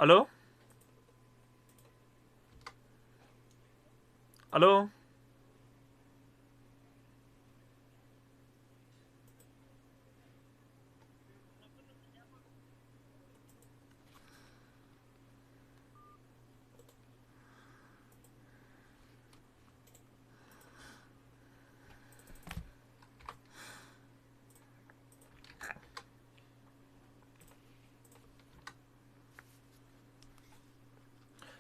¿Aló? ¿Aló?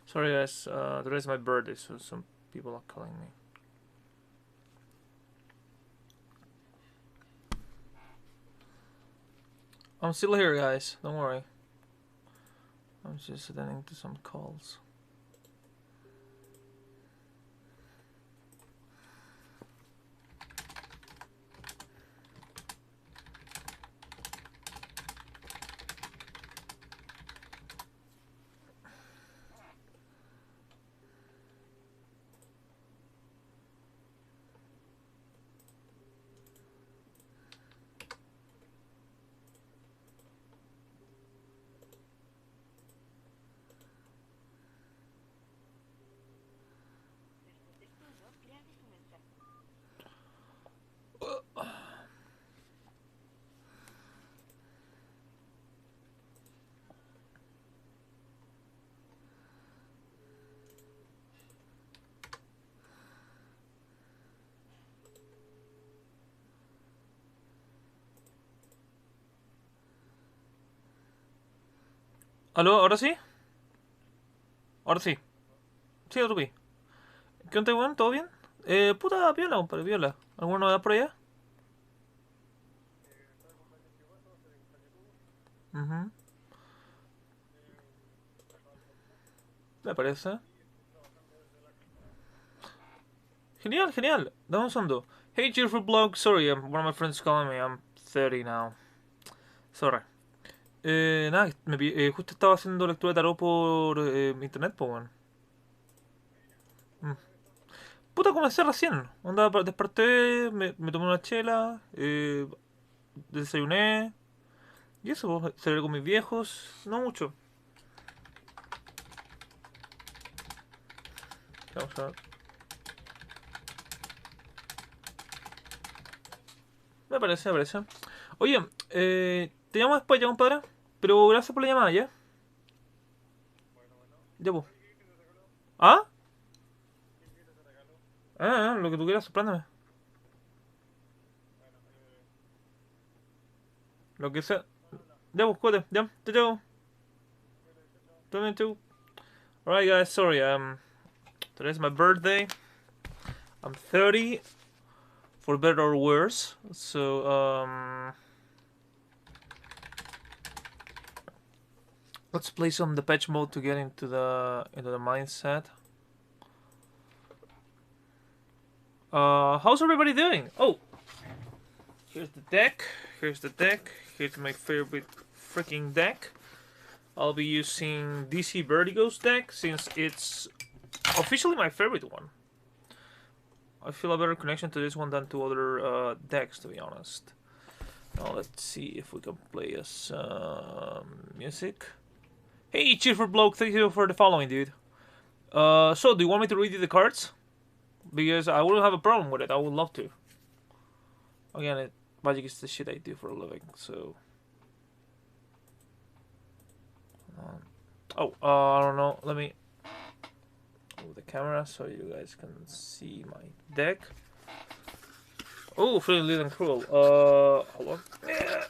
Sorry guys, today is my birthday, so some people are calling me. I'm still here guys, don't worry. I'm just attending to some calls. ¿Aló? ¿Ahora sí? Ahora sí. Sí, otro pi. ¿Qué onda, weón? ¿Todo bien? Puta, viola, compadre, viola. ¿Alguna novedad por allá? Mhm. Me parece. Genial, genial. Dame un segundo. Hey, cheerful blog. Sorry, one of my friends calling me. I'm 30 now. Sorry. Nada, justo estaba haciendo lectura de tarot por internet, pues, weón. Mm. Puta, comencé recién. Onda, desperté, me tomé una chela, desayuné. Y eso, pues, celebré con mis viejos. No mucho. Vamos a ver. Me parece, me parece. Oye, te llamo después ya, compadre. Pero gracias por la llamada, ¿ya? Ya, pues. ¿Ah? Lo que tú quieras, sorpréndeme. Lo que sea. Ya, pues, cuídate. Ya, te llevo. También tú. Alright, guys, sorry. Today's my birthday. I'm 30, for better or worse. So, let's play some Depeche Mode to get into the mindset. How's everybody doing? Oh, here's the deck. Here's the deck. Here's my favorite freaking deck. I'll be using DC Vertigo's deck since it's officially my favorite one. I feel a better connection to this one than to other decks, to be honest. Now let's see if we can play us music. Hey, cheerful bloke, thank you for the following, dude. So do you want me to read you the cards? Because I wouldn't have a problem with it. I would love to. Again, magic is the shit I do for a living, so. I don't know. Let me move the camera so you guys can see my deck. Oh, feeling little and cruel. Hold on. Yeah.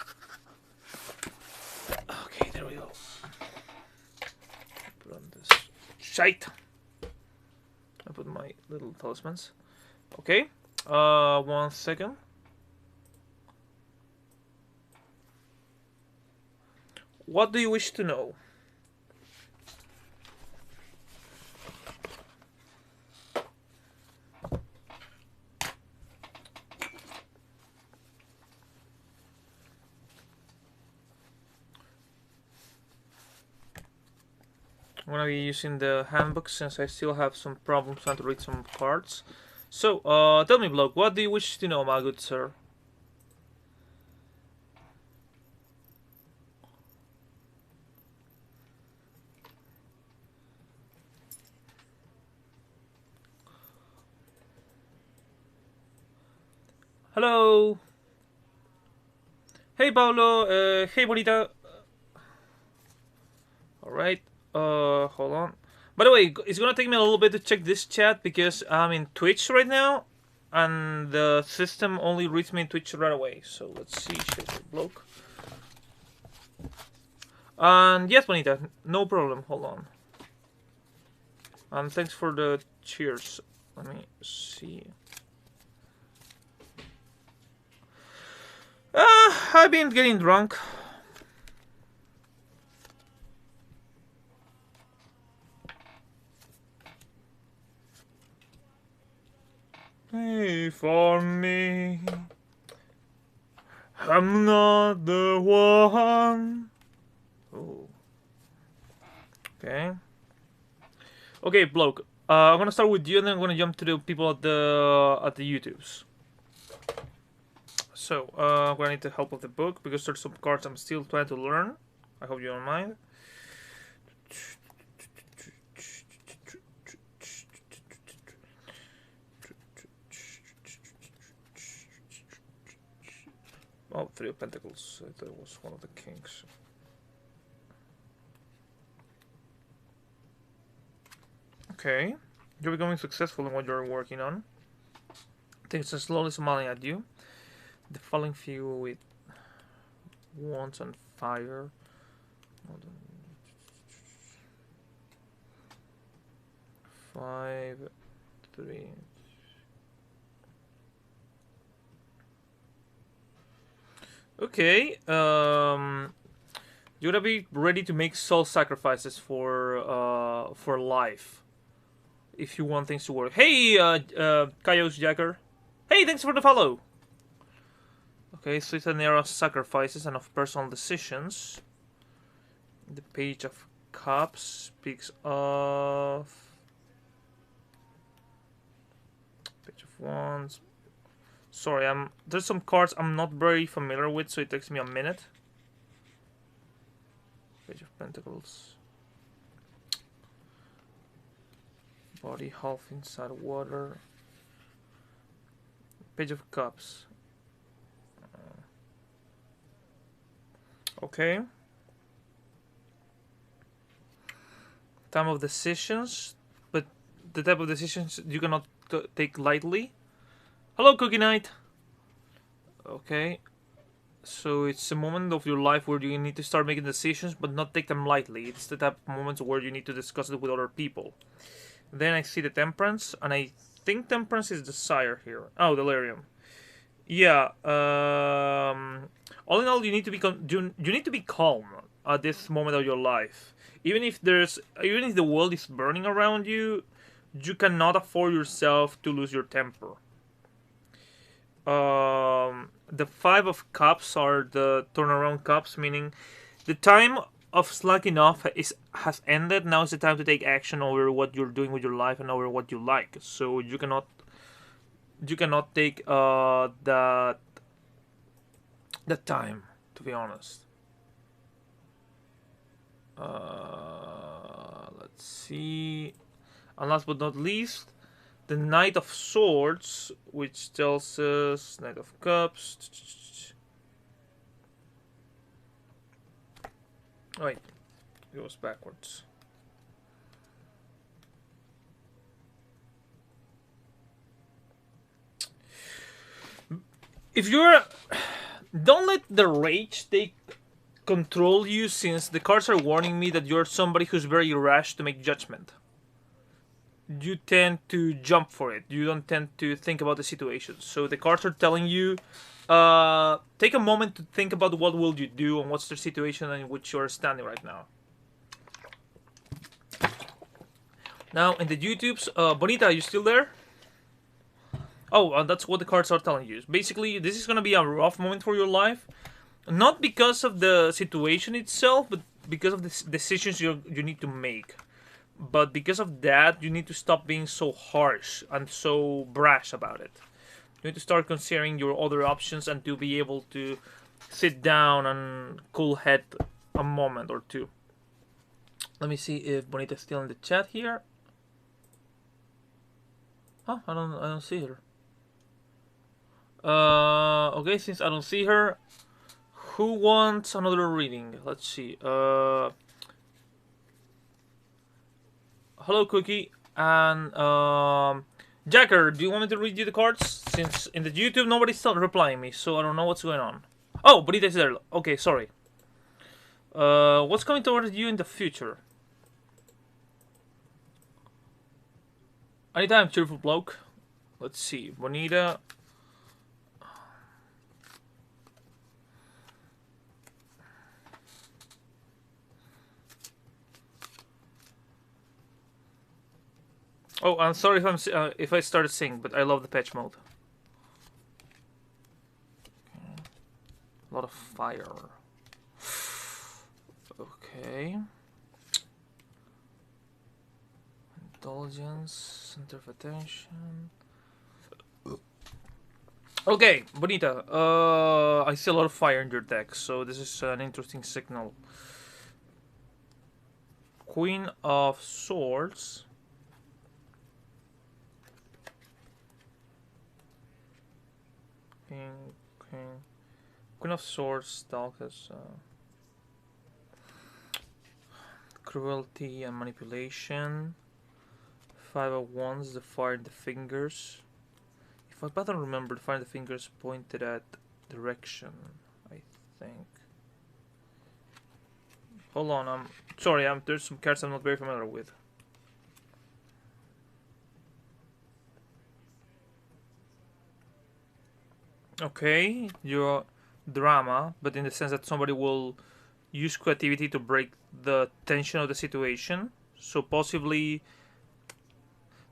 Okay, there we go. Put on this shite. I put my little talismans. Okay. 1 second. What do you wish to know? I'm gonna be using the handbook since I still have some problems trying to read some cards. So, tell me, bloke, what do you wish to know, my good sir? Hello. Hey, Paulo. Hey, Bonita. All right. Hold on. By the way, it's gonna take me a little bit to check this chat because I'm in Twitch right now, and the system only reads me in Twitch right away. So let's see. Shit, bloke. And yes, Bonita, no problem. Hold on. And thanks for the cheers. Let me see. I've been getting drunk. Hey, for me, I'm not the one. Oh. Okay. Okay, bloke. I'm gonna start with you, and then I'm gonna jump to the people at the YouTubes. So, I'm gonna need the help of the book because there's some cards I'm still trying to learn. I hope you don't mind. Oh, Three of Pentacles. I thought it was one of the kings. Okay. You're becoming successful in what you're working on. Things are slowly smiling at you. The falling figure with wands and fire. 5, 3. Okay. You gotta be ready to make soul sacrifices for life, if you want things to work. Hey, Kaios Jacker. Hey, thanks for the follow. Okay, so it's an era of sacrifices and of personal decisions. The Page of Cups speaks of Page of Wands. Sorry, there's some cards I'm not very familiar with, so it takes me a minute. Page of Pentacles. Body half inside water. Page of Cups. Okay. Time of decisions, but the type of decisions you cannot take lightly. Hello, Cookie Knight. Okay. So it's a moment of your life where you need to start making decisions, but not take them lightly. It's the type of moments where you need to discuss it with other people. Then I see the Temperance, and I think Temperance is Desire here. Oh, Delirium. Yeah. All in all, you need to be you need to be calm at this moment of your life. Even if the world is burning around you, you cannot afford yourself to lose your temper. The Five of Cups are the turnaround cups, meaning the time of slacking off has ended. Now is the time to take action over what you're doing with your life and over what you like. So you cannot take that time, to be honest. Let's see. And last but not least, the Knight of Swords, which tells us Knight of Cups. Oh, wait, it goes backwards. If you're, don't let the rage take control you, since the cards are warning me that you're somebody who's very rash to make judgment. You tend to jump for it. You don't tend to think about the situation. So the cards are telling you, take a moment to think about what will you do and what's the situation in which you're standing right now. Now in the YouTubes, Bonita, are you still there? Oh, that's what the cards are telling you. Basically, this is gonna be a rough moment for your life, not because of the situation itself, but because of the decisions you need to make. But because of that, you need to stop being so harsh and so brash about it. You need to start considering your other options and to be able to sit down and cool head a moment or two. Let me see if Bonita's still in the chat here. Huh? I don't see her. Okay, since I don't see her, who wants another reading? Let's see. Hello, Cookie. And, Jacker, do you want me to read you the cards? Since in the YouTube nobody's still replying me, so I don't know what's going on. Oh, Bonita's there. Okay, sorry. What's coming towards you in the future? Anytime, cheerful bloke. Let's see. Bonita. Oh, I'm sorry if I started singing, but I love the patch mode. A lot of fire. Okay. Indulgence, center of attention. Okay, Bonita. I see a lot of fire in your deck, so this is an interesting signal. Queen of Swords. Queen of Swords, Stalkers. Cruelty and manipulation. Five of Wands, the fire in the fingers. If I better remember, the fire in the fingers pointed at direction, I think. Hold on, I'm sorry, there's some cards I'm not very familiar with. Okay, your drama, but in the sense that somebody will use creativity to break the tension of the situation. So possibly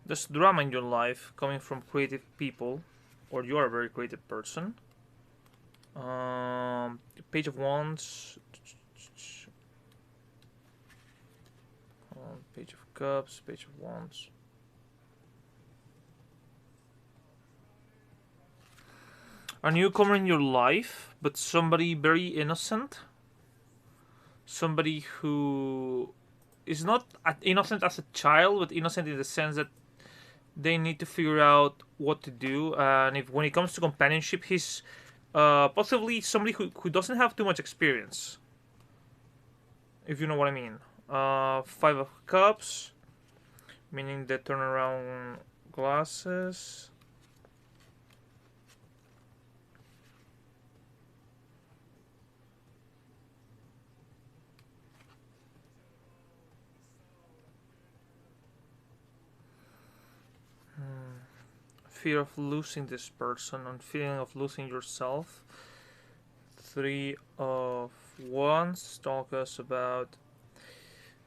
there's drama in your life coming from creative people, or you are a very creative person. Page of Wands. Page of Cups, Page of Wands. A newcomer in your life, but somebody very innocent. Somebody who is not innocent as a child, but innocent in the sense that they need to figure out what to do. And if when it comes to companionship, he's possibly somebody who doesn't have too much experience. If you know what I mean. Five of Cups, meaning the turnaround glasses. Fear of losing this person and feeling of losing yourself. Three of Wands talk us about,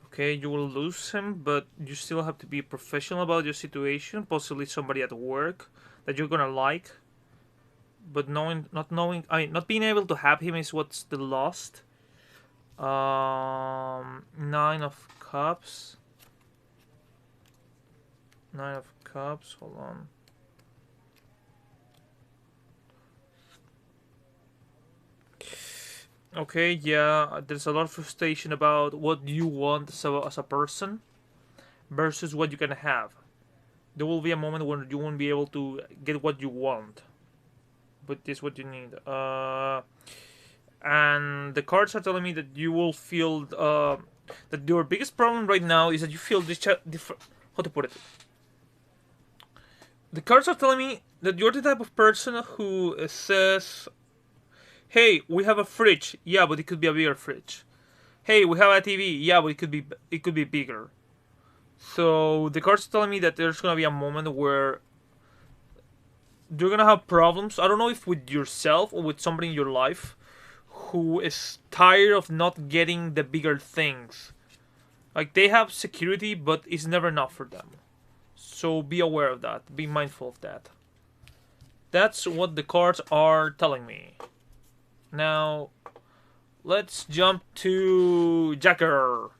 okay, you will lose him, but you still have to be professional about your situation. Possibly somebody at work that you're gonna like, but not being able to have him is what's the lost. Nine of Cups. Nine of Cups. Hold on. Okay, yeah, there's a lot of frustration about what you want as a person versus what you can have. There will be a moment when you won't be able to get what you want, but this is what you need. And the cards are telling me that you will feel that your biggest problem right now is that you feel how to put it. The cards are telling me that you're the type of person who says, hey, we have a fridge. Yeah, but it could be a bigger fridge. Hey, we have a TV. Yeah, but it could be bigger. So the cards telling me that there's gonna be a moment where you're gonna have problems. I don't know if with yourself or with somebody in your life who is tired of not getting the bigger things. Like they have security, but it's never enough for them. So be aware of that. Be mindful of that. That's what the cards are telling me. Now, let's jump to Jacker.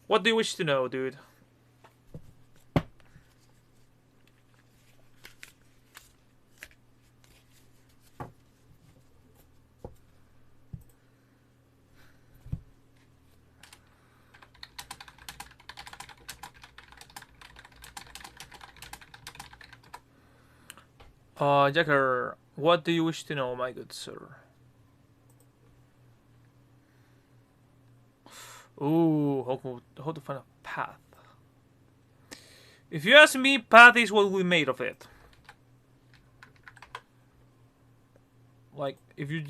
What do you wish to know, dude? Jacker, What do you wish to know, my good sir? Ooh, how to find a path. If you ask me, path is what we made of it. Like, if you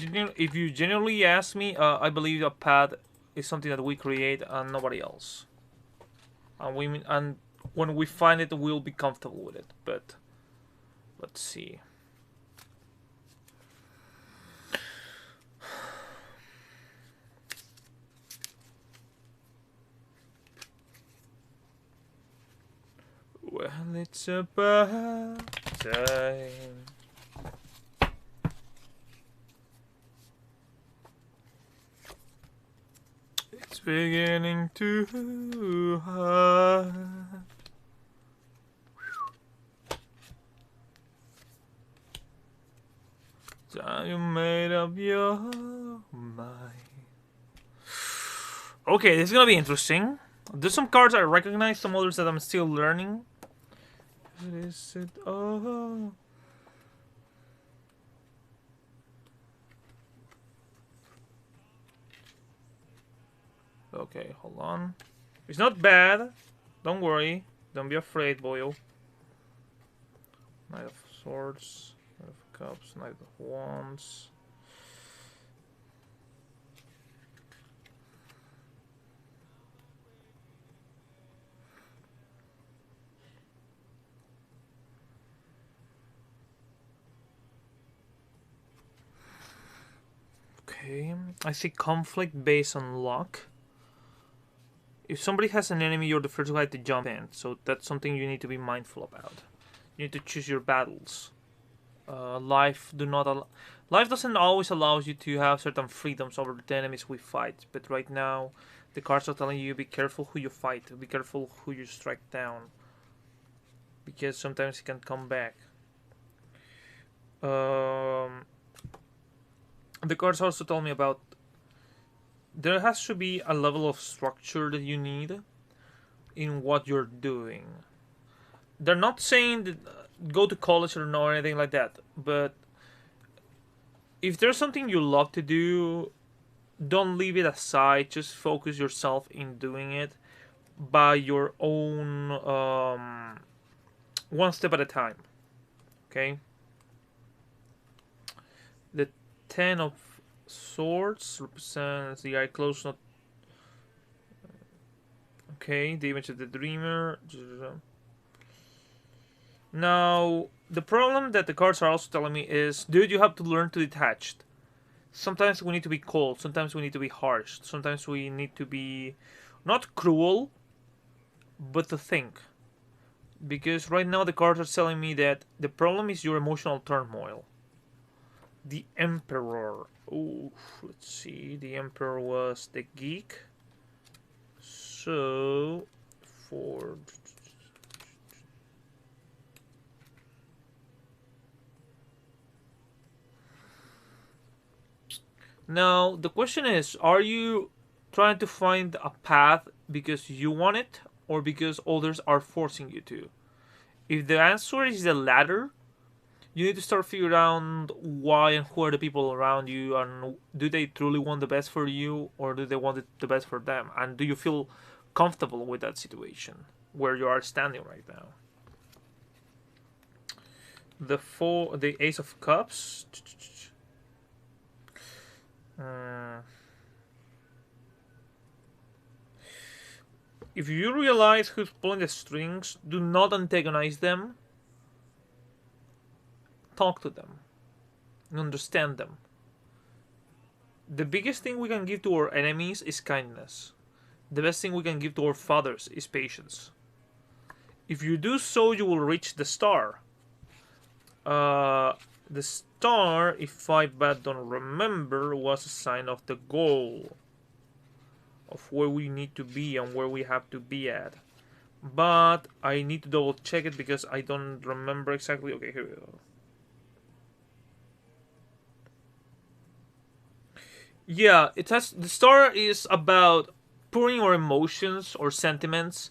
genuinely ask me, I believe a path is something that we create and nobody else. And when we find it, we'll be comfortable with it. But let's see. Well, it's about time. It's beginning to hurt. Time you made up your mind. Okay, this is gonna be interesting. There's some cards I recognize, some others that I'm still learning. What is it? Oh. Okay, hold on. It's not bad. Don't worry. Don't be afraid, boyo. Knight of Swords, Knight of Cups, Knight of Wands. Okay, I see conflict based on luck. If somebody has an enemy, you're the first guy to jump in, so that's something you need to be mindful about. You need to choose your battles. Life doesn't always allow you to have certain freedoms over the enemies we fight, but right now, the cards are telling you be careful who you fight, be careful who you strike down, because sometimes it can come back. The cards also tell me about there has to be a level of structure that you need in what you're doing. They're not saying that go to college or anything like that, but if there's something you love to do, don't leave it aside. Just focus yourself in doing it by your own, one step at a time. Okay. The 10 of Swords represents the eye close, not. Okay, the image of the dreamer. Now, the problem that the cards are also telling me is, dude, you have to learn to detach. Sometimes we need to be cold. Sometimes we need to be harsh. Sometimes we need to be not cruel, but to think. Because right now the cards are telling me that the problem is your emotional turmoil. The Emperor. Ooh, let's see. The Emperor was the geek. So, for... Now, the question is, are you trying to find a path because you want it or because others are forcing you to? If the answer is the latter, you need to start figuring out why and who are the people around you, and do they truly want the best for you or do they want the best for them? And do you feel comfortable with that situation where you are standing right now? The Ace of Cups. If you realize who's pulling the strings, do not antagonize them. Talk to them and understand them. The biggest thing we can give to our enemies is kindness. The best thing we can give to our fathers is patience. If you do so, you will reach the star. The star, if I don't remember, was a sign of the goal. Of where we need to be and where we have to be at. But I need to double check it because I don't remember exactly. Okay, here we go. Yeah, it has. The star is about pouring our emotions or sentiments,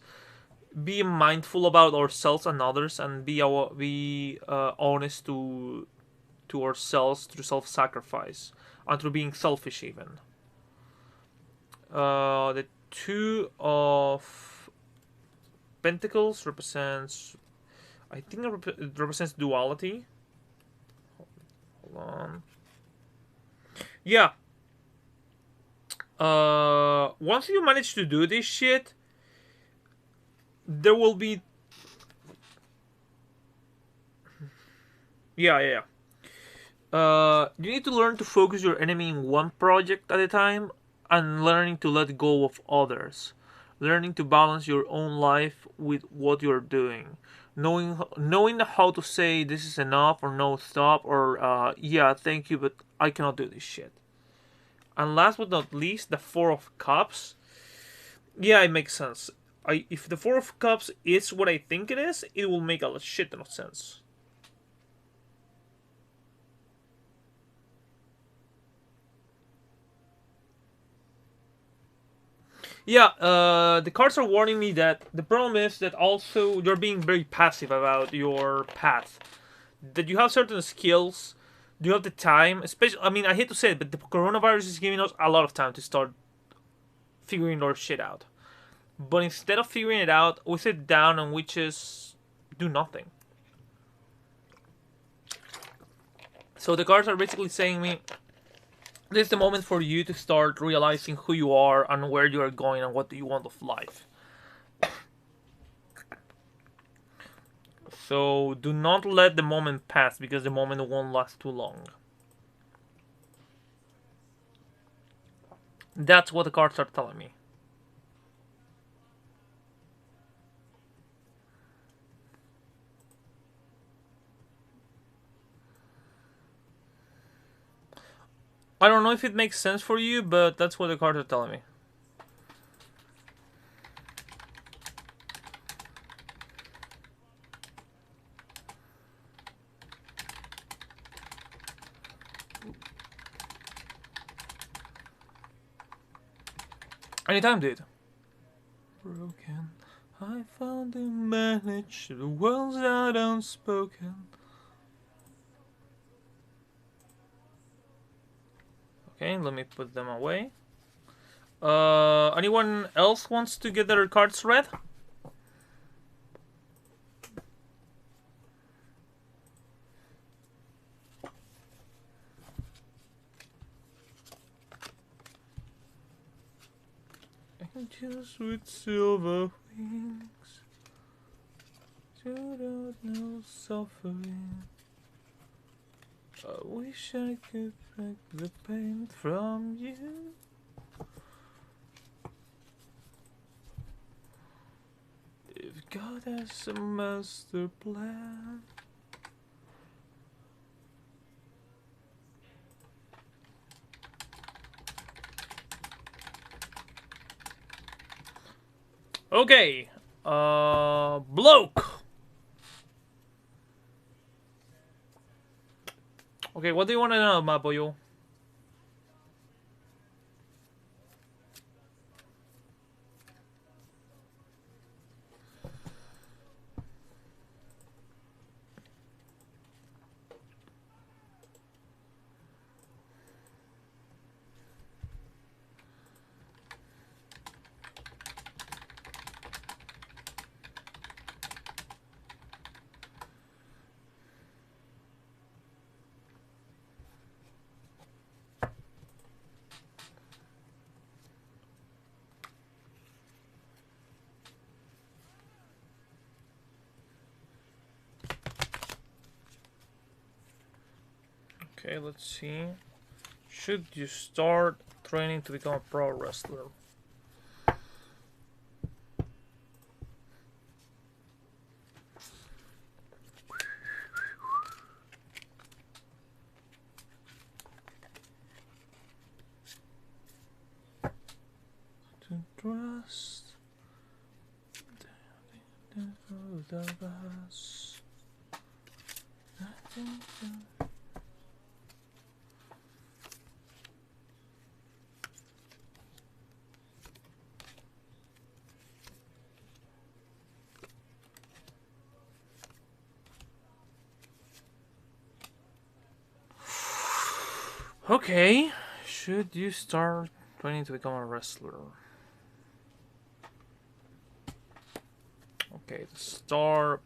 be mindful about ourselves and others, and be honest to to ourselves through self-sacrifice and through being selfish even. The Two of Pentacles represents, I think it represents duality. Hold on. Yeah. Once you manage to do this shit, there will be... Yeah. You need to learn to focus your enemy in one project at a time and learning to let go of others. Learning to balance your own life with what you're doing. Knowing how to say this is enough or no, stop, or yeah, thank you, but I cannot do this shit. And last but not least, the Four of Cups. Yeah, it makes sense. If the Four of Cups is what I think it is, it will make a shit ton of sense. Yeah, the cards are warning me that the problem is that also you're being very passive about your path. That you have certain skills, you have the time, especially, I mean, I hate to say it, but the coronavirus is giving us a lot of time to start figuring our shit out. But instead of figuring it out, we sit down and we just do nothing. So the cards are basically saying me, this is the moment for you to start realizing who you are and where you are going and what do you want of life. So do not let the moment pass, because the moment won't last too long. That's what the cards are telling me. I don't know if it makes sense for you, but that's what the cards are telling me. Anytime, dude. Broken, I found and managed the words that unspoken. Okay, let me put them away. Anyone else wants to get their cards read? Angels with silver wings, you don't know suffering. I wish I could break the pain from you. If God has a master plan. Okay, bloke. Okay, what do you want to know, my boyo? Okay, let's see. Should you start training to become a pro wrestler? To trust the us. Okay, should you start training to become a wrestler? Okay, start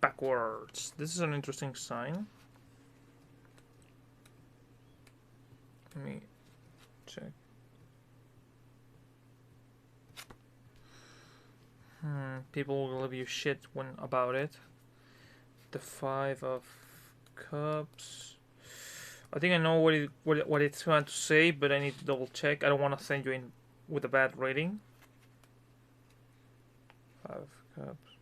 backwards. This is an interesting sign. Let me check. People will give you shit when about it. The 5 of Cups. I think I know what it's trying to say, but I need to double check. I don't want to send you in with a bad rating. 5 of Cups.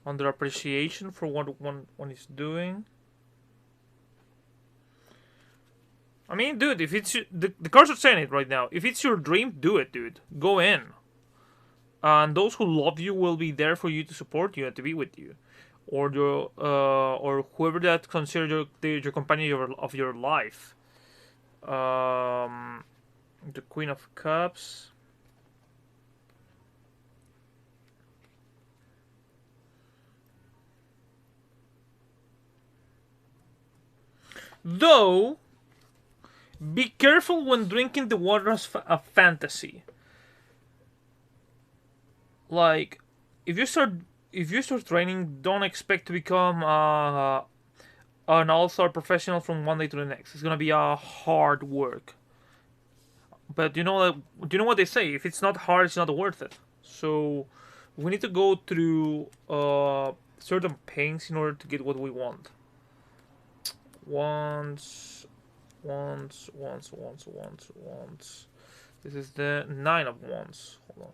Under appreciation for what one is doing. I mean, dude, if it's the cards are saying it right now. If it's your dream, do it, dude. Go in. And those who love you will be there for you to support you and to be with you, or your or whoever that consider your companion of your life. The Queen of Cups. Though, be careful when drinking the waters of fantasy. Like, if you start training, don't expect to become an all-star professional from one day to the next. It's gonna be a hard work. But you know what they say? If it's not hard, it's not worth it. So we need to go through certain pains in order to get what we want. Once. This is the 9 of Wands. Hold on.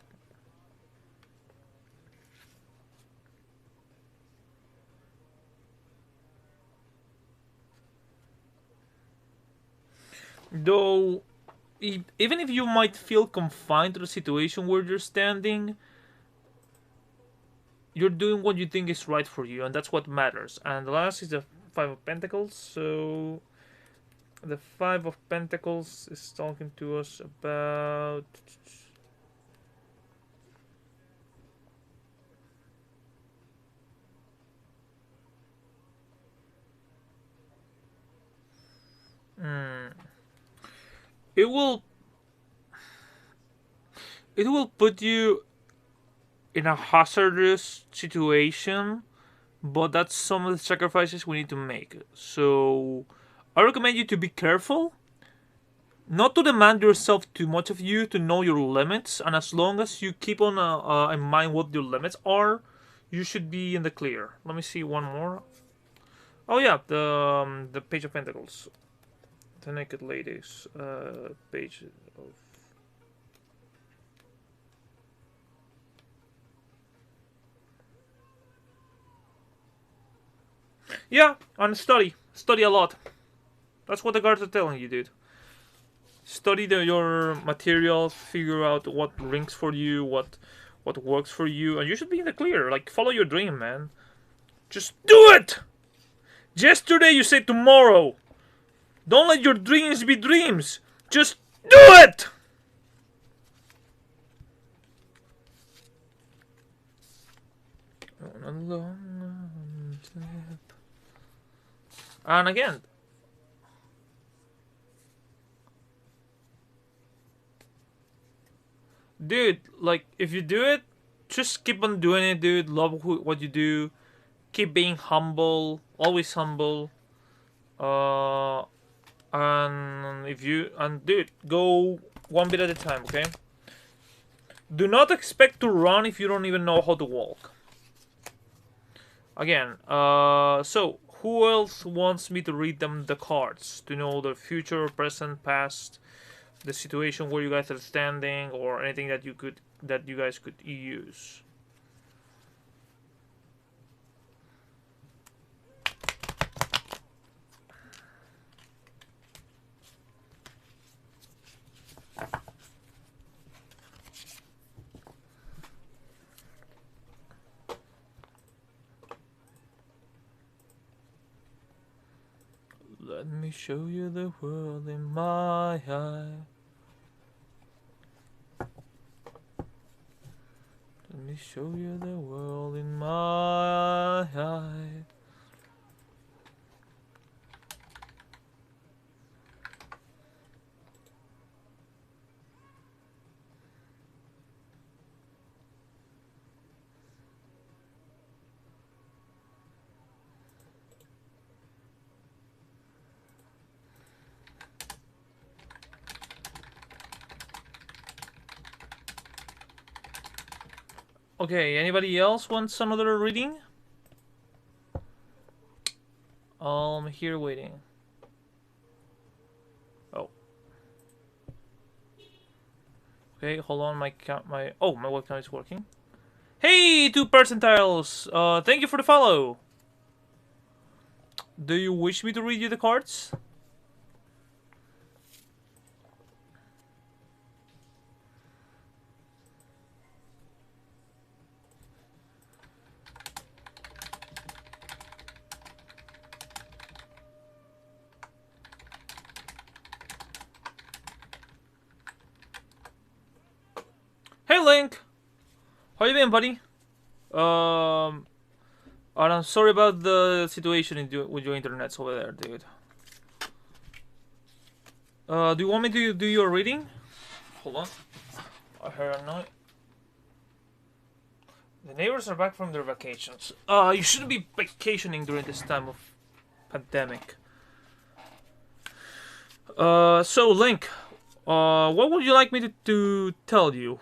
Though, even if you might feel confined to the situation where you're standing, you're doing what you think is right for you, and that's what matters. And the last is the 5 of Pentacles. So the 5 of Pentacles is talking to us about it will put you in a hazardous situation, but that's some of the sacrifices we need to make. So I recommend you to be careful, not to demand yourself too much of you, to know your limits, and as long as you keep on in mind what your limits are, you should be in the clear. Let me see one more. Oh yeah, the Page of Pentacles, the Naked Ladies page of. Yeah, and study a lot. That's what the cards are telling you, dude. Study your materials, figure out what rings for you, what works for you, and you should be in the clear. Like, follow your dream, man. Just do it. Yesterday you said tomorrow. Don't let your dreams be dreams. Just do it. And again, dude, like, if you do it, just keep on doing it, dude. Love what you do. Keep being humble. Always humble. And dude, go one bit at a time, okay? Do not expect to run if you don't even know how to walk. Again, so who else wants me to read them the cards to know the future, present, past, the situation where you guys are standing, or anything that you guys could use? Let me show you the world in my eye. Let me show you the world in my eye. Okay, anybody else wants another reading? I'm here waiting. Oh. Okay, hold on. My webcam is working. Hey, 2 percentiles. Thank you for the follow. Do you wish me to read you the cards? Hey, Link. How you been, buddy? And I'm sorry about the situation with your internets over there, dude. Do you want me to do your reading? Hold on. I heard a noise. The neighbors are back from their vacations. You shouldn't be vacationing during this time of pandemic. So Link, what would you like me to tell you?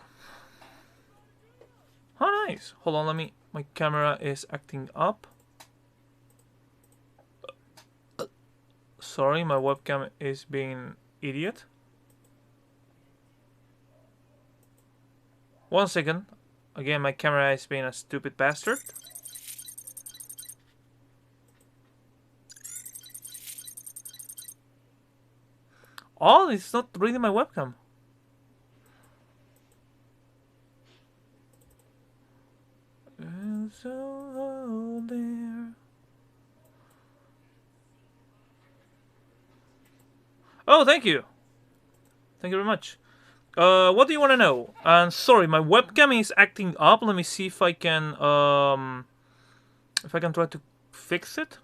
Oh, nice. Hold on, my camera is acting up. Sorry, my webcam is being idiot. 1 second. Again, my camera is being a stupid bastard. Oh, it's not reading my webcam. And so there. Oh, thank you. Thank you very much. What do you want to know? And sorry, my webcam is acting up. Let me see if I can try to fix it.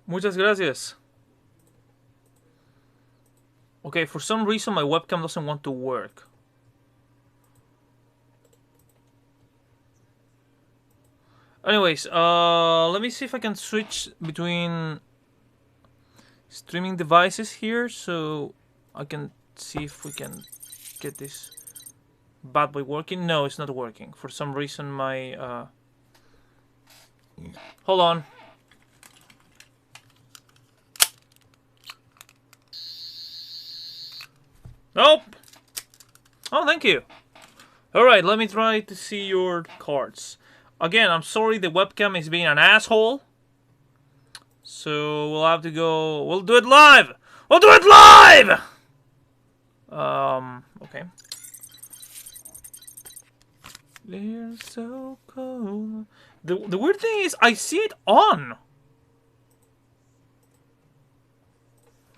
Muchas gracias. Okay, for some reason my webcam doesn't want to work. Anyways, let me see if I can switch between streaming devices here so I can see if we can get this bad boy working. No, it's not working. For some reason my hold on. Nope. Oh, thank you. Alright, let me try to see your cards. Again, I'm sorry the webcam is being an asshole. So we'll have to go. We'll do it live! We'll do it live! Okay. They're so cold. The weird thing is I see it on.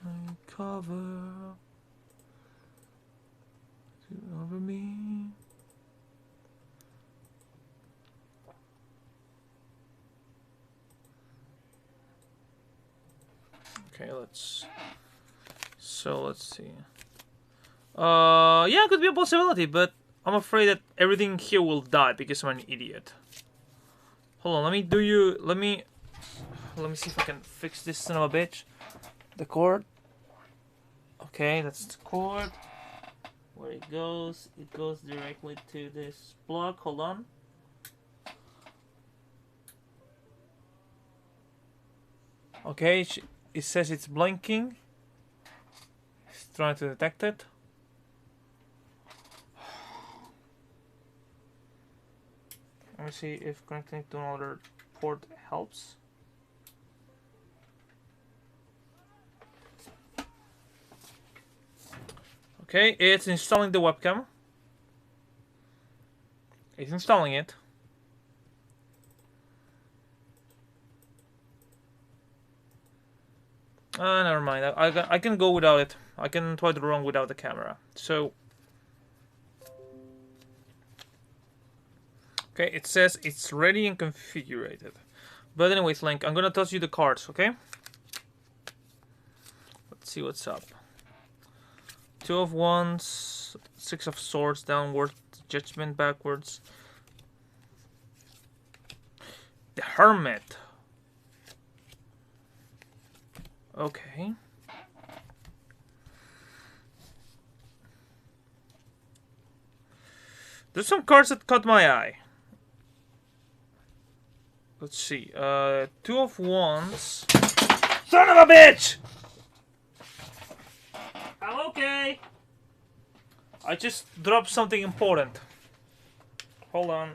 I cover over me. Okay, let's see. Yeah, it could be a possibility, but I'm afraid that everything here will die because I'm an idiot. Hold on, let me see if I can fix this son of a bitch. The cord. Okay, that's the cord. Where it goes directly to this plug. Hold on. Okay, it says it's blinking. It's trying to detect it. Let me see if connecting to another port helps. Okay, it's installing the webcam. It's installing it. Never mind. I can go without it. I can try to run without the camera. So, okay, it says it's ready and configured. But anyways, Link, I'm gonna toss you the cards, okay? Let's see what's up. 2 of Wands, 6 of Swords, downward, Judgment backwards. The Hermit. Okay. There's some cards that caught my eye. Let's see. Two of Wands. Son of a bitch! I'm okay. I just dropped something important. Hold on.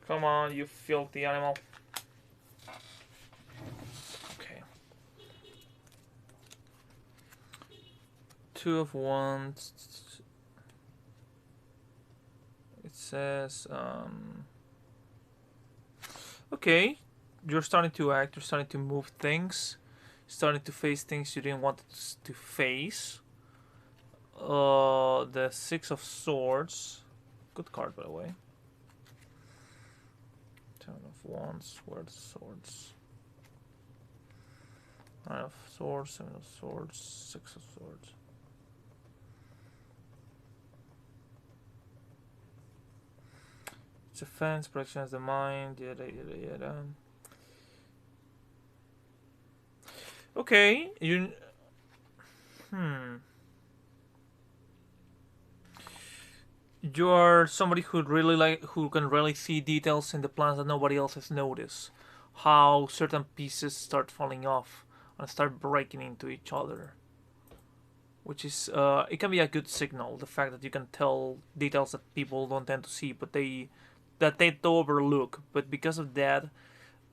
Come on, you filthy animal. Okay. Two of Wands. It says, okay, you're starting to act, you're starting to move things, starting to face things you didn't want to face. The Six of Swords. Good card, by the way. Ten of Wands, where are the swords? Nine of Swords, Seven of Swords, Six of Swords. It's offense, protection of the mind, yada yada yada. Okay, you. You're somebody who can really see details in the plans that nobody else has noticed. How certain pieces start falling off and start breaking into each other. Which is, it can be a good signal. The fact that you can tell details that people don't tend to see, but they overlook. But because of that,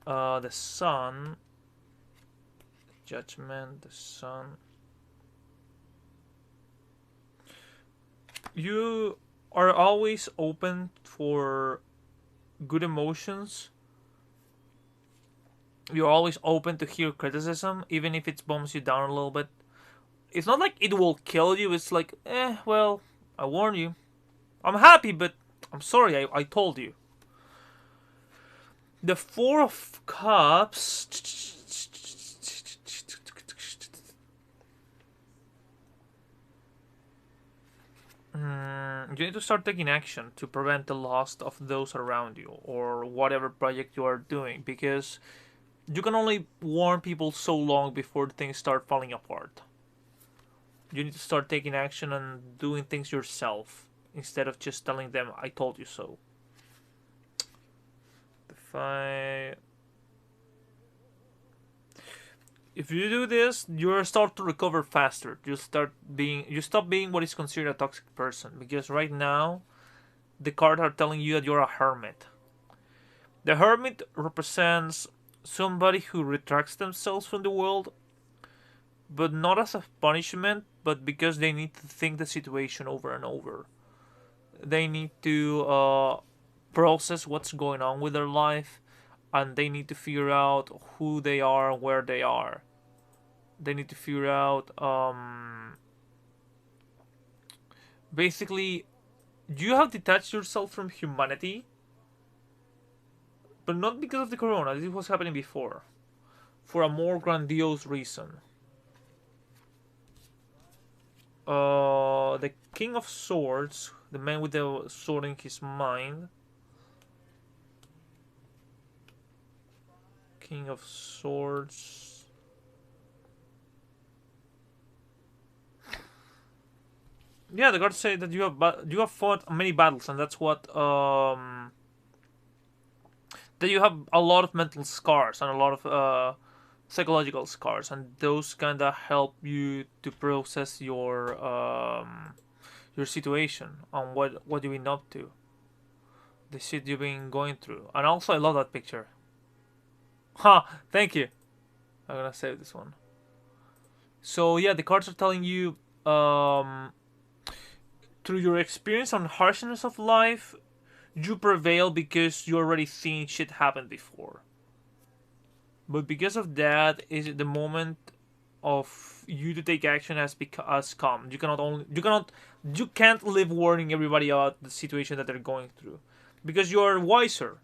the Sun, Judgment, the Sun. You are always open for good emotions. You're always open to hear criticism, even if it bums you down a little bit. It's not like it will kill you. It's like, well, I warned you. I'm happy, but I'm sorry, I told you. The Four of Cups. You need to start taking action to prevent the loss of those around you or whatever project you are doing, because you can only warn people so long before things start falling apart. You need to start taking action and doing things yourself instead of just telling them, I told you so. If you do this, you start to recover faster. You stop being what is considered a toxic person, because right now the cards are telling you that you're a hermit. The hermit represents somebody who retracts themselves from the world, but not as a punishment, but because they need to think the situation over and over. They need to process what's going on with their life, and they need to figure out who they are and where they are. They need to figure out, basically, you have detached yourself from humanity, but not because of the corona. This was happening before, for a more grandiose reason. The King of Swords, the man with the sword in his mind. King of Swords. Yeah, the cards say that you have fought many battles, and that's what that you have a lot of mental scars and a lot of psychological scars, and those kind of help you to process your situation and what you've been up to, the shit you've been going through. And also, I love that picture. Ha! Thank you. I'm gonna save this one. So yeah, the cards are telling you, through your experience on harshness of life, you prevail because you already seen shit happen before. But because of that, is the moment of you to take action has come. You can't live warning everybody about the situation that they're going through, because you are wiser,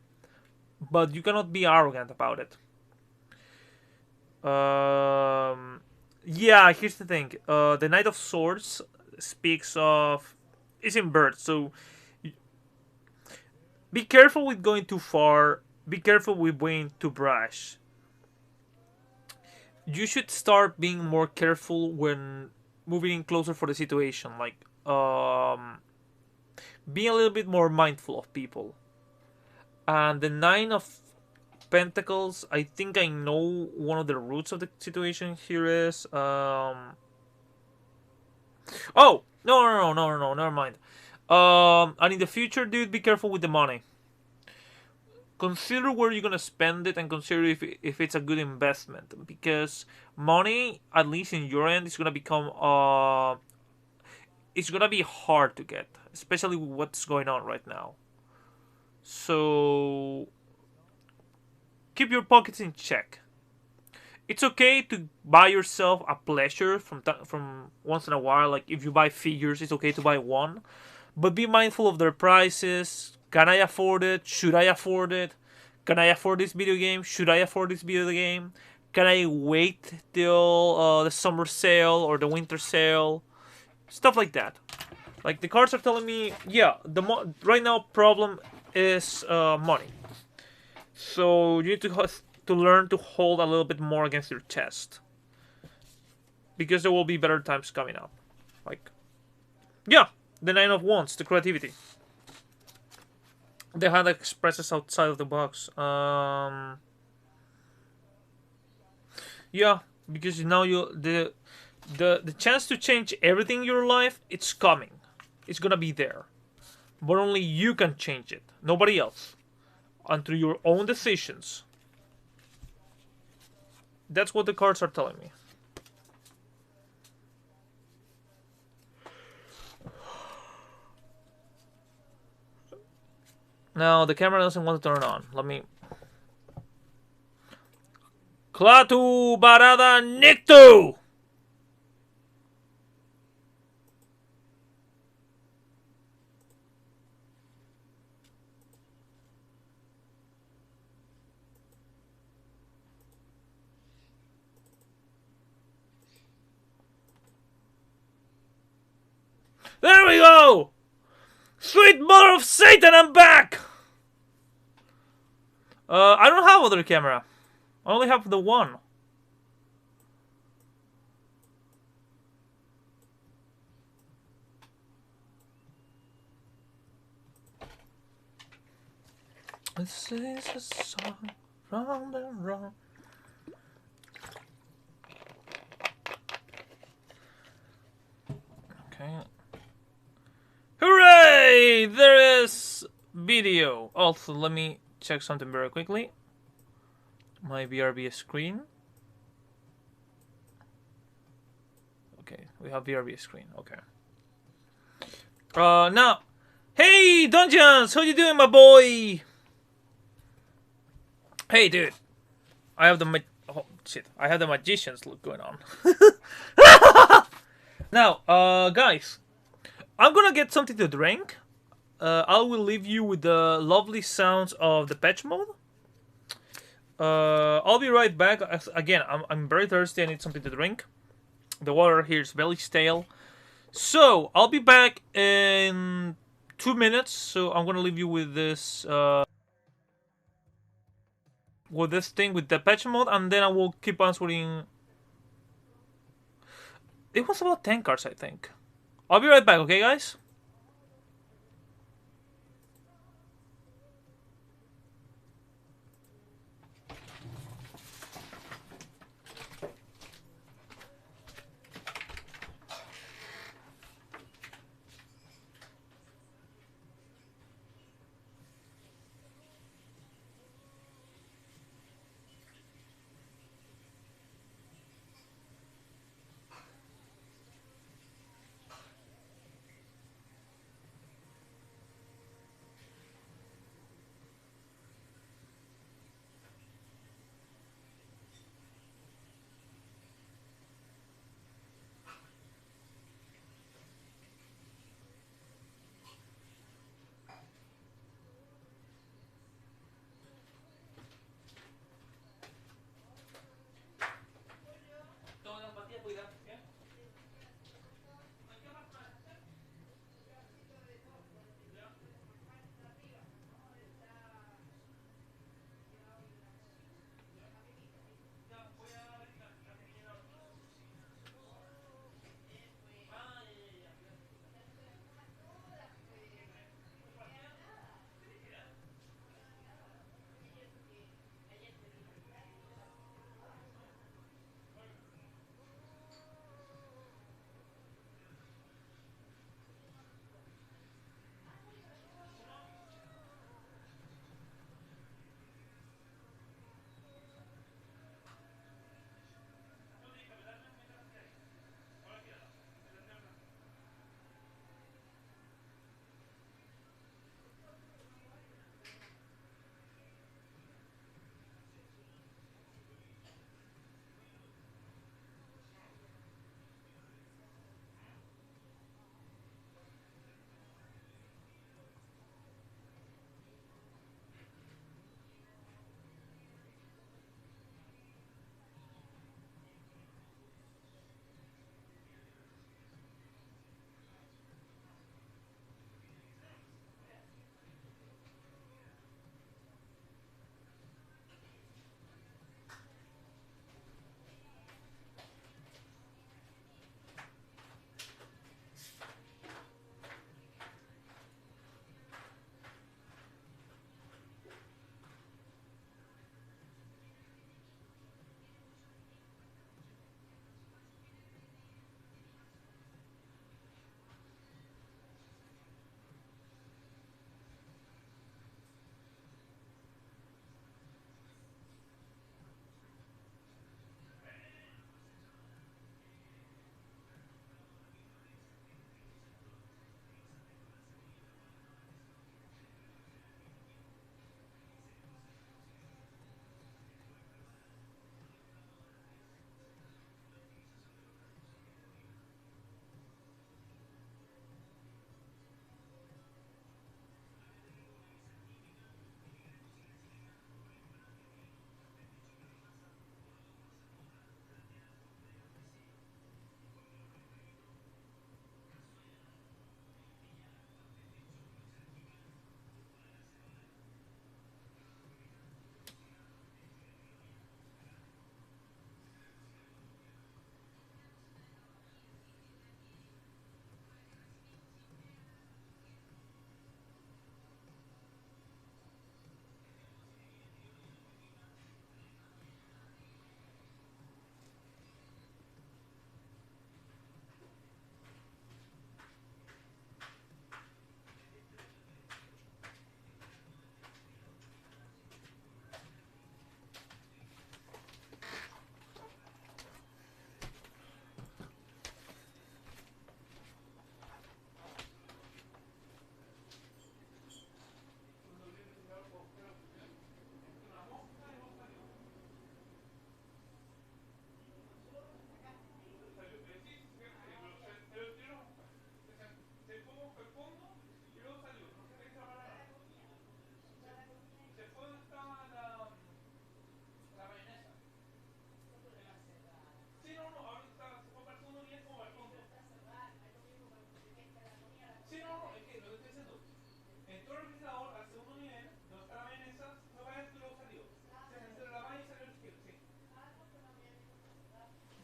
but you cannot be arrogant about it. Yeah, here's the thing. The Knight of Swords speaks of, is in bird, so be careful with going too far. Be careful with being too brash. you should start being more careful when moving in closer for the situation. Like, being a little bit more mindful of people. And the Nine of Pentacles, I think I know one of the roots of the situation here is. Oh! No, never mind. And in the future, dude, be careful with the money. Consider where you're gonna spend it and consider if it's a good investment, because money, at least in your end, is gonna become it's gonna be hard to get, especially with what's going on right now. So keep your pockets in check. It's okay to buy yourself a pleasure from once in a while. Like if you buy figures, it's okay to buy one, but be mindful of their prices. Can I afford it? Should I afford it? Can I afford this video game? Should I afford this video game? Can I wait till the summer sale or the winter sale? Stuff like that. Like the cards are telling me, yeah, right now problem is money. So you need to learn to hold a little bit more against your chest, because there will be better times coming up. Like, yeah, the Nine of Wands, the creativity, the hand that expresses outside of the box. Yeah, because now the chance to change everything in your life, it's coming. It's gonna be there, but only you can change it. Nobody else. And through your own decisions. That's what the cards are telling me. Now, the camera doesn't want to turn on. Let me... Klatu Barada Niktu! There we go! Sweet mother of Satan, I'm back! I don't have other camera. I only have the one. This is a song round and round. Okay. Hooray! There is video. Also, let me check something very quickly. My VRB screen. Okay, we have VRB screen. Okay. Now, hey Dungeons, how you doing, my boy? Hey, dude. I have the oh shit. I have the magician's look going on. Now, guys, I'm gonna get something to drink. I will leave you with the lovely sounds of the patch mode. I'll be right back. Again, I'm very thirsty. I need something to drink. The water here is very stale. So, I'll be back in 2 minutes. So, I'm gonna leave you with this thing, with the patch mode, and then I will keep answering. It was about 10 cards, I think. I'll be right back, okay, guys?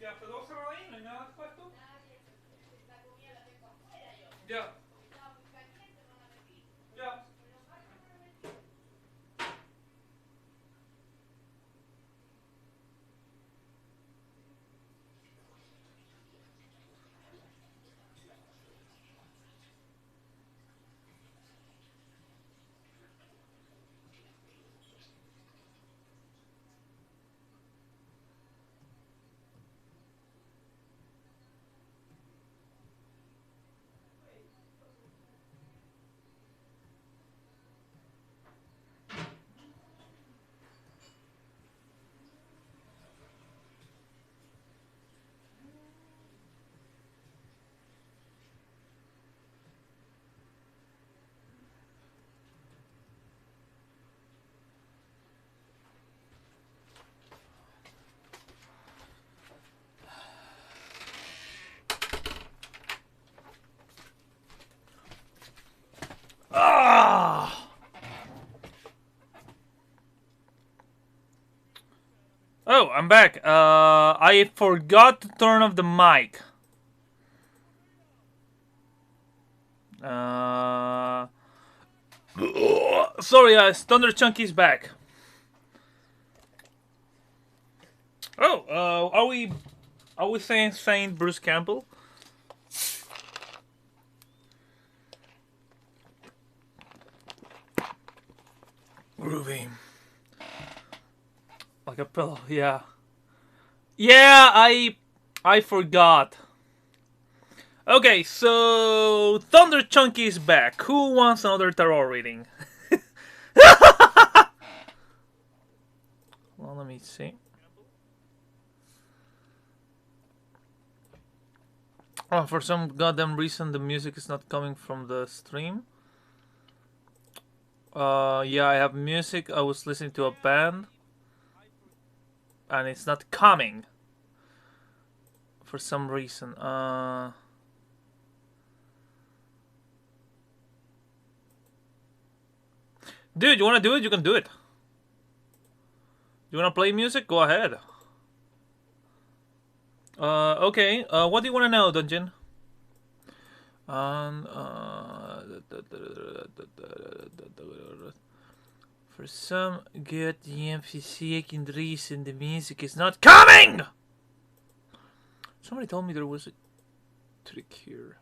Ya, pero vos cerrar ahí, no hay nada puesto. Ya. Ya. Ah! Oh, I'm back. I forgot to turn off the mic. Sorry, guys. Thunder Chunky's back. Oh, are we saying Bruce Campbell? Groovy. Like a pillow, yeah. Yeah, I forgot. Okay, so Thunder Chunky is back. Who wants another tarot reading? Well, let me see. Oh, for some goddamn reason, the music is not coming from the stream. Yeah, I have music. I was listening to a band, and it's not coming for some reason. Dude, you wanna do it? You can do it. You wanna play music? Go ahead. Okay. What do you wanna know, Dungeon? For some good emphatic reason, the music is not coming! Somebody told me there was a trick here.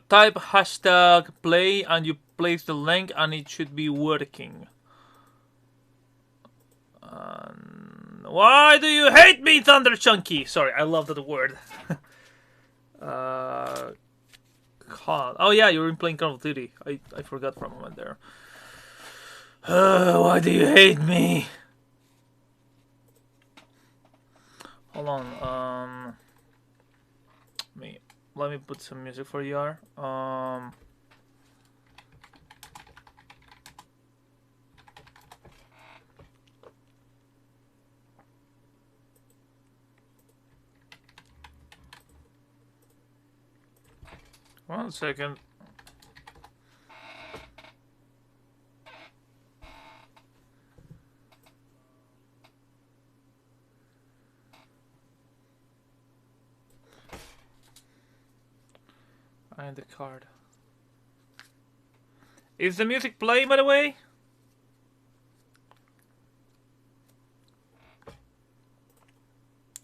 Type hashtag play and you place the link and it should be working. Why do you hate me, Thunder Chunky? Sorry, I love that word. Oh yeah, you were playing Call of Duty. I forgot for a moment there. Why do you hate me? Hold on. Let me put some music for you. One second. And the card. Is the music playing, by the way?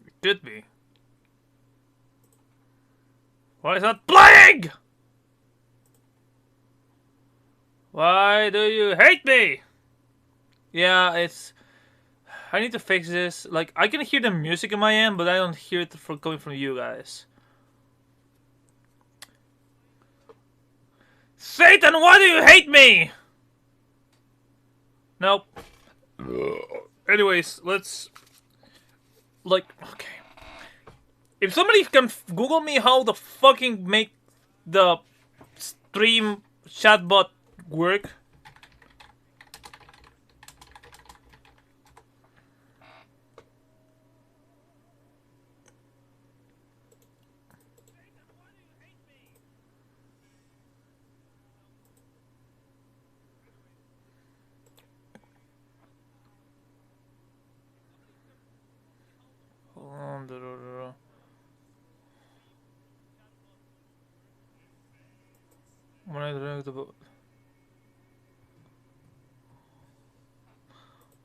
It could be. Why is that playing? Why do you hate me? Yeah, it's... I need to fix this. Like, I can hear the music in my end, but I don't hear it coming from you guys. Satan, why do you hate me? Nope. Anyways, let's... Like, okay. If somebody can Google me how the fucking make the stream chatbot work.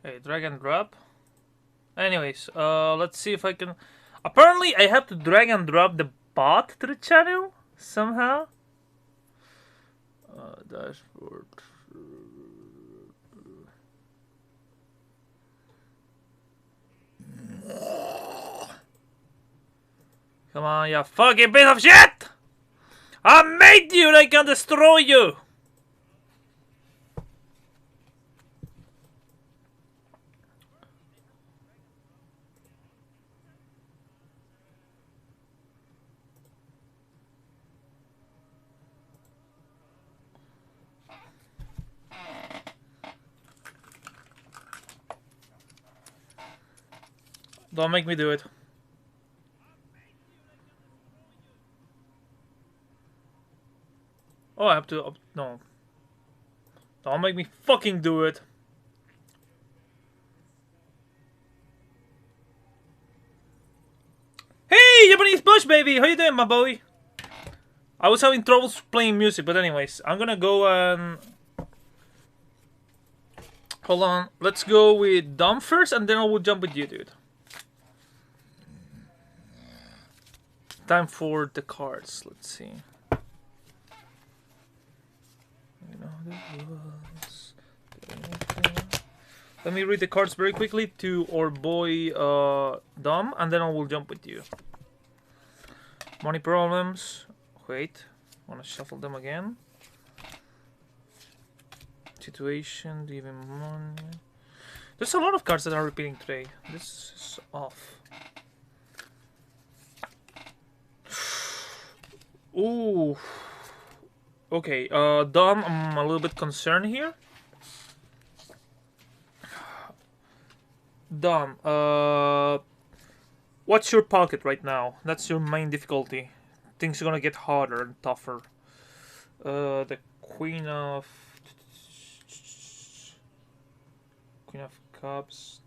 Hey, drag and drop. Anyways, let's see if I can. Apparently, I have to drag and drop the bot to the channel somehow. Dashboard. Come on, you fucking piece of shit! I made you and I can destroy you! Don't make me do it. Oh, I have to... no. Don't make me fucking do it. Hey, Japanese Bush, baby! How you doing, my boy? I was having troubles playing music, but anyways, I'm gonna go and... Hold on. Let's go with Dom first, and then I will jump with you, dude. Time for the cards. Let's see. Let me read the cards very quickly to our boy Dom, and then I will jump with you. Money problems. Wait, I want to shuffle them again. Situation, giving money. There's a lot of cards that are repeating today. This is off. Ooh. Okay, Dom, I'm a little bit concerned here. Dom, what's your pocket right now? That's your main difficulty. Things are gonna get harder and tougher. The Queen of Cups.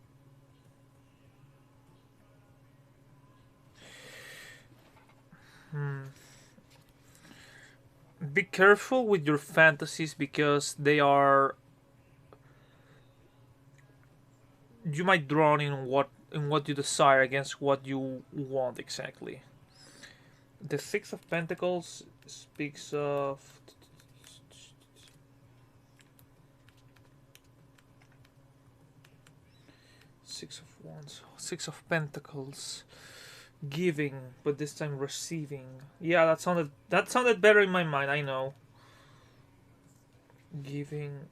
Be careful with your fantasies because they are... You might drown in what you desire against what you want exactly. The Six of Pentacles speaks of... Six of Wands, Six of Pentacles. Giving, but this time receiving. Yeah, that sounded better in my mind, I know. Giving.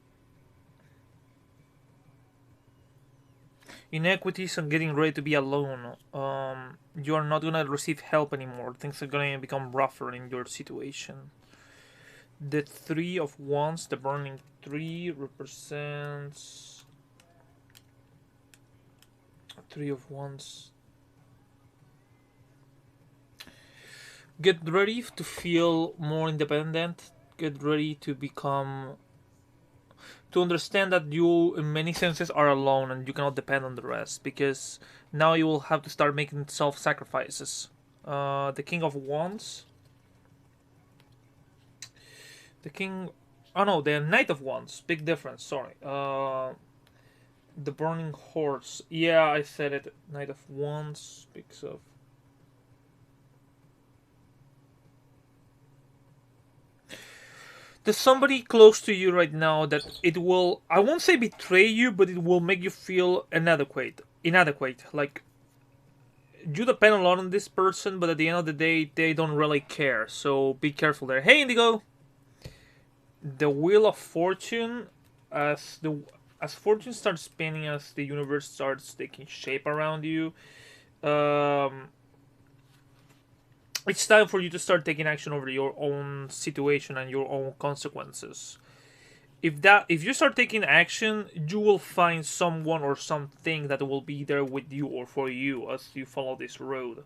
Inequities and getting ready to be alone. You are not gonna receive help anymore. Things are gonna become rougher in your situation. The Three of Wands, the burning tree, represents... Three of Wands. Get ready to feel more independent. Get ready to become... To understand that you, in many senses, are alone and you cannot depend on the rest. Because now you will have to start making self-sacrifices. The King of Wands. The King... Oh no, the Knight of Wands. Big difference, sorry. The Burning Horse. Yeah, I said it. Knight of Wands speaks of... There's somebody close to you right now that it will, I won't say betray you, but it will make you feel inadequate. Like, you depend a lot on this person, but at the end of the day, they don't really care. So be careful there. Hey, Indigo! The Wheel of Fortune, as fortune starts spinning, as the universe starts taking shape around you, it's time for you to start taking action over your own situation and your own consequences. If you start taking action, you will find someone or something that will be there with you or for you as you follow this road.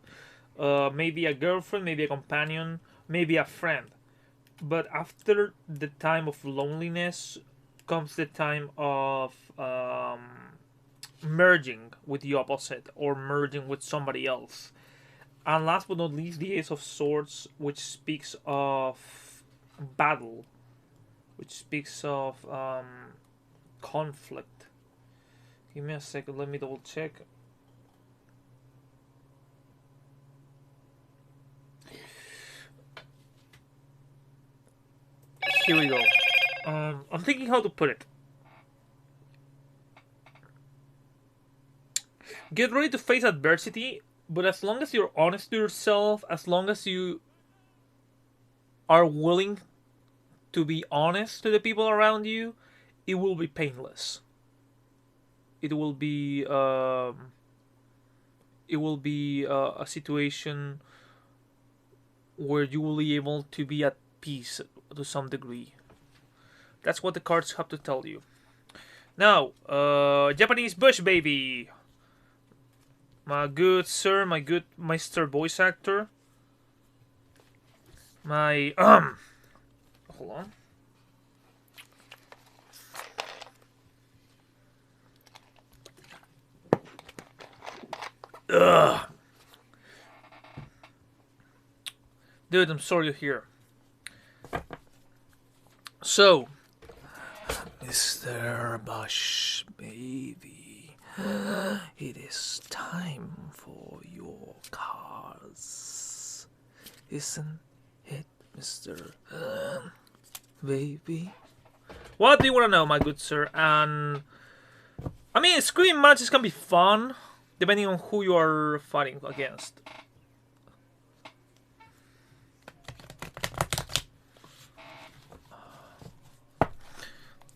Maybe a girlfriend, maybe a companion, maybe a friend. But after the time of loneliness comes the time of merging with the opposite or merging with somebody else. And last but not least, the Ace of Swords, which speaks of battle. which speaks of conflict. Give me a second, let me double check. Here we go. I'm thinking how to put it. Get ready to face adversity, but as long as you're honest to yourself, as long as you are willing to be honest to the people around you, it will be painless. It will be a situation where you will be able to be at peace to some degree. That's what the cards have to tell you. Now, Japanese Bush baby. My good sir, my good Mr. Voice Actor. My hold on. Ugh. Dude, I'm sorry to hear. So, Mr. Bush baby, it is time for your cards, isn't it, Mr. Baby? What do you want to know, my good sir? And I mean, scream matches can be fun, depending on who you are fighting against.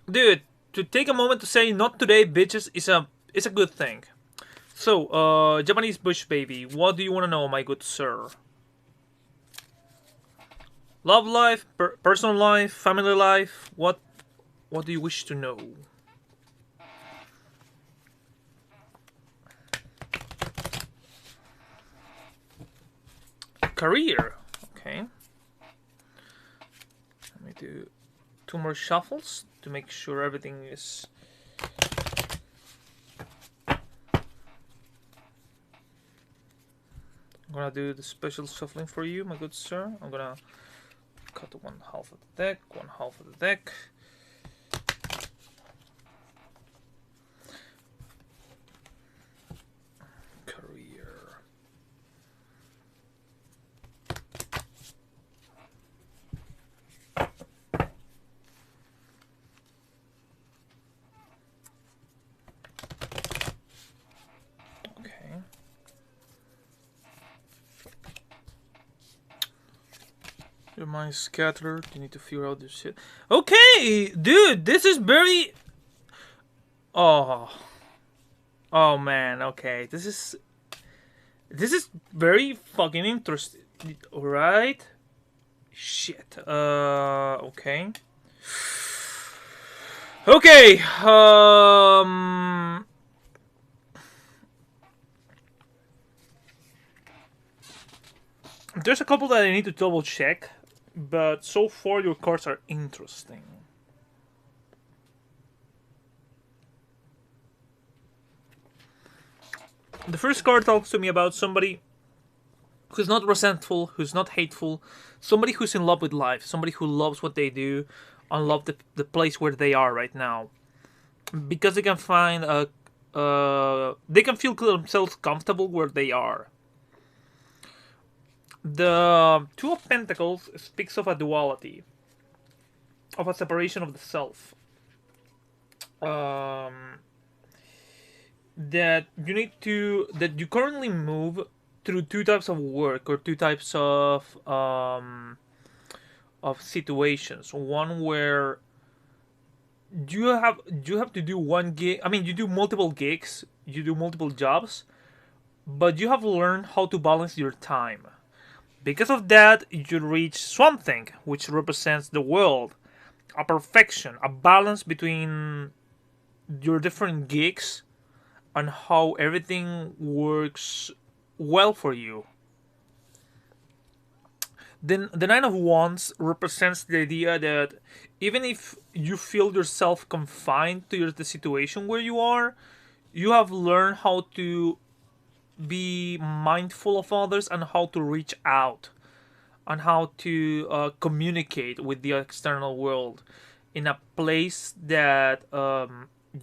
Dude, to take a moment to say "not today, bitches" is a good thing. So, Japanese Bush baby, what do you want to know, my good sir? Love life, personal life, family life. What do you wish to know? Career. Okay. Let me do 2 more shuffles to make sure everything is. I'm gonna do the special shuffling for you, my good sir. I'm gonna cut 1/2 of the deck, 1/2 of the deck. Career. Okay. Your mind's scattered. You need to figure out this shit. Okay, dude, this is very. Oh man. Okay, this is very fucking interesting. Right? Shit. Okay. Okay. There's a couple that I need to double check, but so far your cards are interesting. The first card talks to me about somebody who's not resentful, who's not hateful, somebody who's in love with life, somebody who loves what they do and love the place where they are right now. Because they can find they can feel themselves comfortable where they are. The Two of Pentacles speaks of a duality, of a separation of the self. That you currently move through 2 types of work or 2 types of situations. One where you have to do one gig. I mean, you do multiple gigs, you do multiple jobs, but you have learned how to balance your time. Because of that, you reach something which represents the world, a perfection, a balance between your different gigs and how everything works well for you. Then the Nine of Wands represents the idea that even if you feel yourself confined to the situation where you are, you have learned how to be mindful of others and how to reach out and how to communicate with the external world. in a place that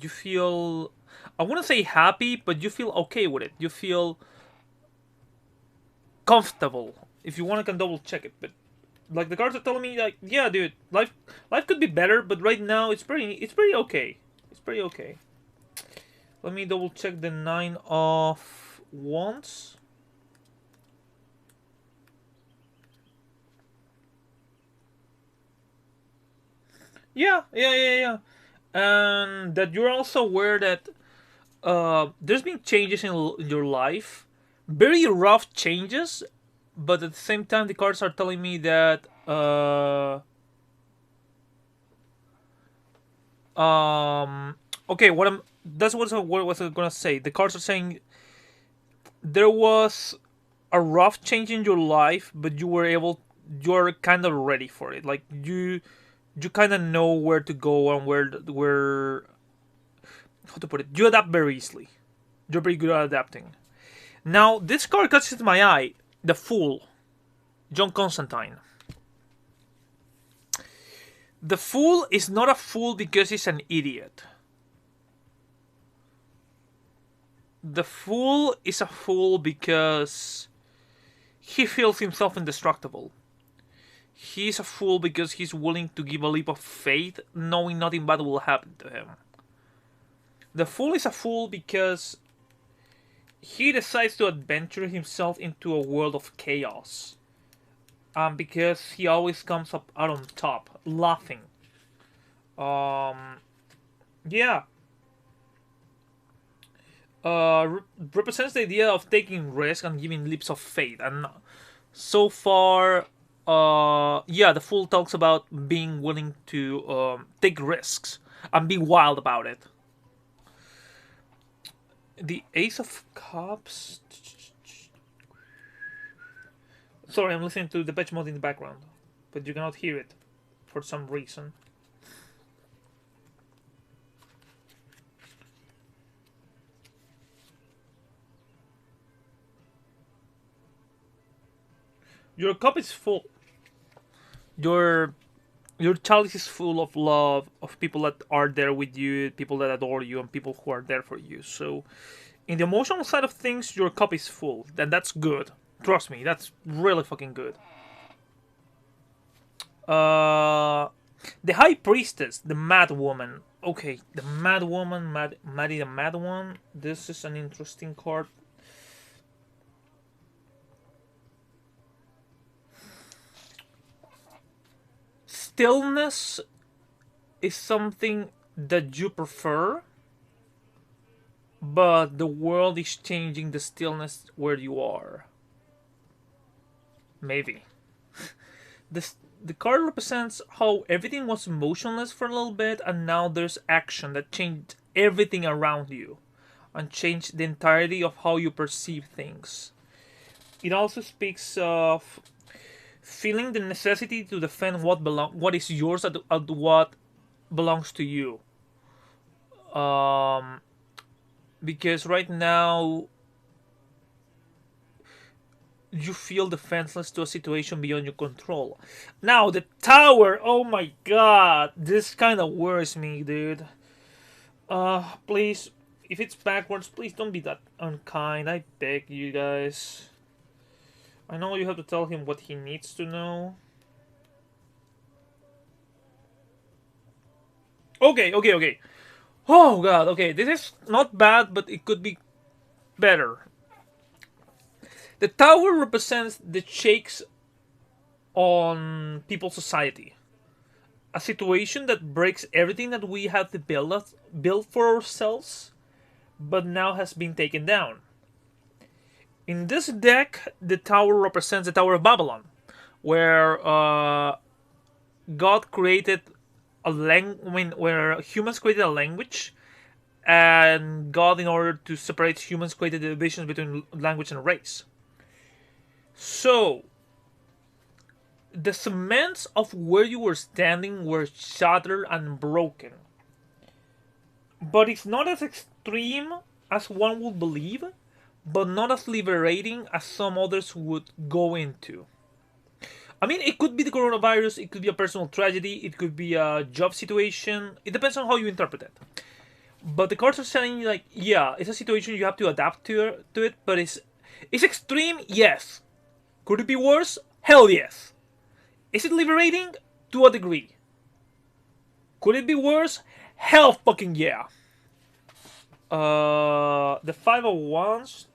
you feel, I wouldn't say happy, but you feel okay with it. You feel comfortable. If you want, I can double check it. But like the cards are telling me, like, yeah, dude, life could be better, but right now it's pretty okay. It's pretty okay. Let me double check the 9 of Wands. Yeah. And that you're also aware that there's been changes in your life, very rough changes, but at the same time, the cards are telling me that okay, what I'm that's what was I gonna say. The cards are saying there was a rough change in your life, but you're kind of ready for it. Like you kind of know where to go and where how to put it. You adapt very easily. You're very good at adapting. Now this card catches my eye. The Fool, John Constantine. The Fool is not a fool because he's an idiot. The Fool is a fool because he feels himself indestructible. He's a fool because he's willing to give a leap of faith, knowing nothing bad will happen to him. The Fool is a fool because he decides to adventure himself into a world of chaos. Because he always comes up out on top, laughing. Um, yeah. Represents the idea of taking risk and giving leaps of faith. And so far, yeah, the Fool talks about being willing to take risks and be wild about it. The Ace of Cups. Sorry, I'm listening to the patch mod in the background, but you cannot hear it for some reason. Your cup is full. Your your chalice is full of love, of people that are there with you, people that adore you, and people who are there for you. So, in the emotional side of things, your cup is full, and that's good. Trust me, that's really fucking good. Uh, the High Priestess, the Mad Woman. Okay, the Mad Woman, Maddie the Mad One. This is an interesting card. Stillness is something that you prefer, but the world is changing the stillness where you are. Maybe. This the card represents how everything was motionless for a little bit, and now there's action that changed everything around you and changed the entirety of how you perceive things. It also speaks of feeling the necessity to defend what is yours and what belongs to you. Um, because right now you feel defenseless to a situation beyond your control. Now the tower, oh my god, this kind of worries me, dude. Please, if it's backwards, please don't be that unkind. I beg you guys. I know you have to tell him what he needs to know. Okay. Oh god, okay, this is not bad, but it could be better. The tower represents the shakes on people's society. A situation that breaks everything that we have to build for ourselves, but now has been taken down. In this deck, the tower represents the Tower of Babylon, where God created a language, where humans created a language, and God, in order to separate humans, created the divisions between language and race. So, the cements of where you were standing were shattered and broken. But it's not as extreme as one would believe, but not as liberating as some others would go into. I mean, it could be the coronavirus, it could be a personal tragedy, it could be a job situation. It depends on how you interpret it. But the cards are saying like, yeah, it's a situation you have to adapt to it, but it's extreme, yes. Could it be worse? Hell yes. Is it liberating? To a degree. Could it be worse? Hell fucking yeah. The Five of Wands.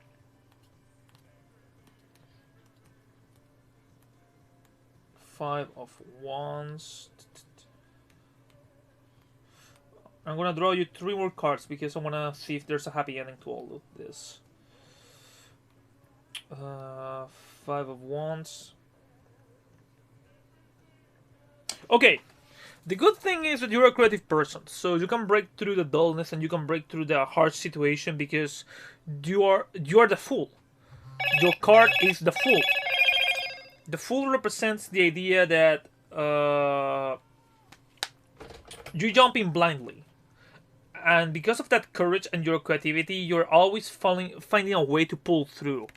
Five of Wands. I'm gonna draw you 3 more cards because I wanna see if there's a happy ending to all of this. Five of Wands. Okay, the good thing is that you're a creative person, so you can break through the dullness and you can break through the hard situation because you are the Fool. Your card is the Fool. The Fool represents the idea that you jump in blindly. And because of that courage and your creativity, you're always finding a way to pull through.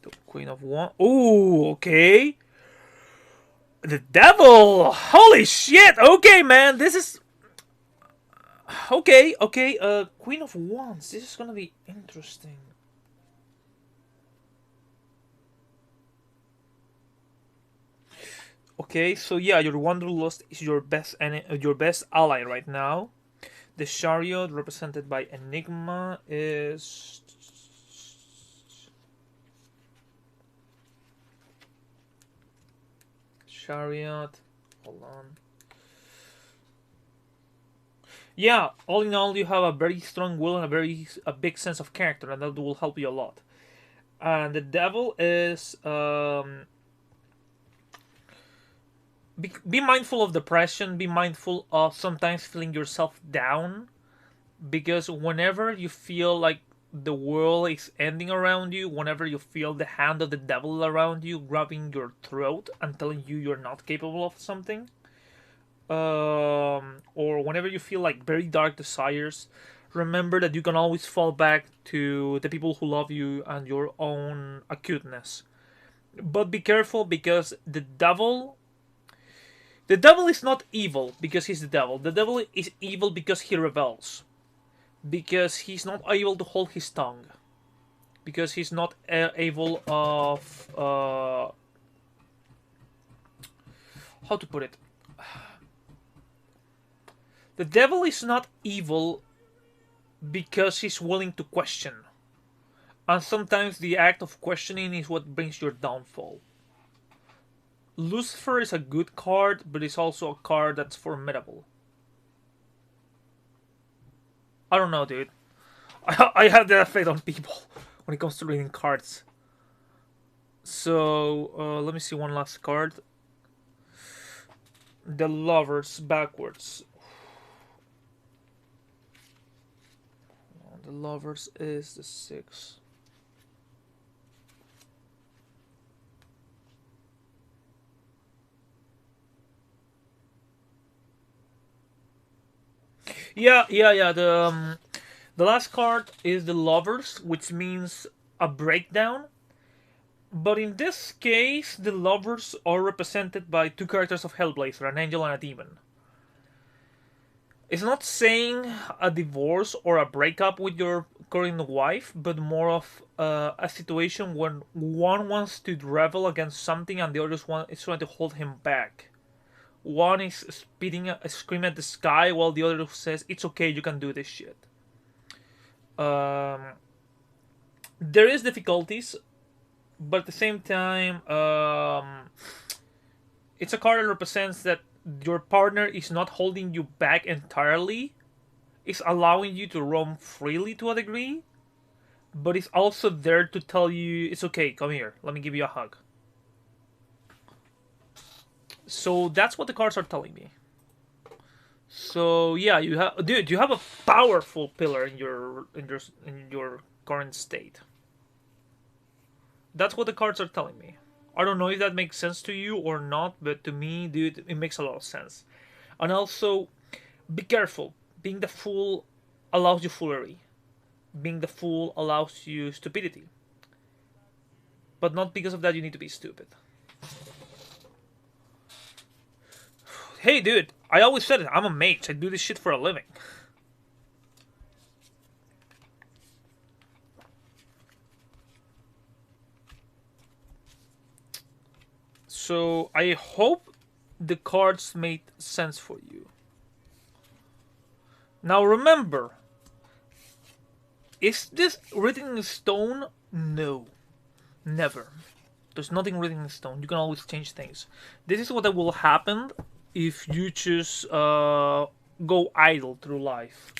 The Queen of Wands. Ooh, okay. The Devil! Holy shit! Okay, man, this is... Okay. Queen of Wands. This is gonna be interesting. Okay, so yeah, your Wanderlust is your best ally right now. The Chariot, represented by Enigma, is... Chariot. Hold on. Yeah, all in all, you have a very strong will and a big sense of character, and that will help you a lot. And the Devil is... be mindful of depression. Be mindful of sometimes feeling yourself down, because whenever you feel like the world is ending around you, whenever you feel the hand of the devil around you grabbing your throat and telling you you're not capable of something, or whenever you feel like very dark desires, remember that you can always fall back to the people who love you and your own acuteness. But be careful, because the devil is not evil because he's the devil. The devil is evil because he rebels. Because he's not able to hold his tongue. Because he's not able of... how to put it? The devil is not evil because he's willing to question. And sometimes the act of questioning is what brings your downfall. Lucifer is a good card, but it's also a card that's formidable. I don't know, dude. I have that effect on people when it comes to reading cards. So, let me see one last card. The Lovers backwards. The Lovers is the 6. Yeah. The last card is the Lovers, which means a breakdown. But in this case, the Lovers are represented by 2 characters of Hellblazer, an angel and a demon. It's not saying a divorce or a breakup with your current wife, but more of a situation when one wants to rebel against something and the other one is trying to hold him back. One is screaming at the sky, while the other says, "It's okay, you can do this shit." There is difficulties, but at the same time, it's a card that represents that your partner is not holding you back entirely. It's allowing you to roam freely to a degree, but it's also there to tell you, "It's okay, come here, let me give you a hug." So that's what the cards are telling me. So yeah, you have a powerful pillar in your current state. That's what the cards are telling me. I don't know if that makes sense to you or not, but to me, dude, it makes a lot of sense. And also, be careful. Being the Fool allows you foolery. Being the Fool allows you stupidity. But not because of that you need to be stupid. Hey, dude, I always said it. I'm a mage. I do this shit for a living. So I hope the cards made sense for you. Now remember, is this written in stone? No, never. There's nothing written in stone. You can always change things. This is what will happen if you just go idle through life,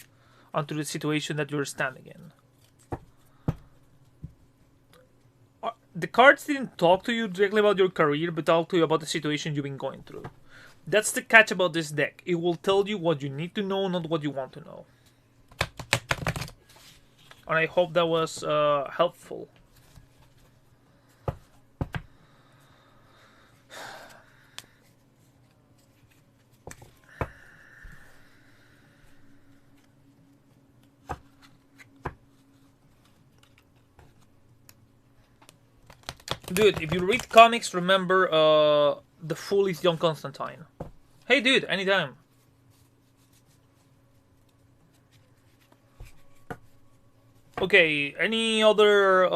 onto the situation that you're standing in. The cards didn't talk to you directly about your career, but talk to you about the situation you've been going through. That's the catch about this deck. It will tell you what you need to know, not what you want to know. And I hope that was helpful. Dude, if you read comics, remember the fool is John Constantine. Hey, dude, anytime. Okay, any other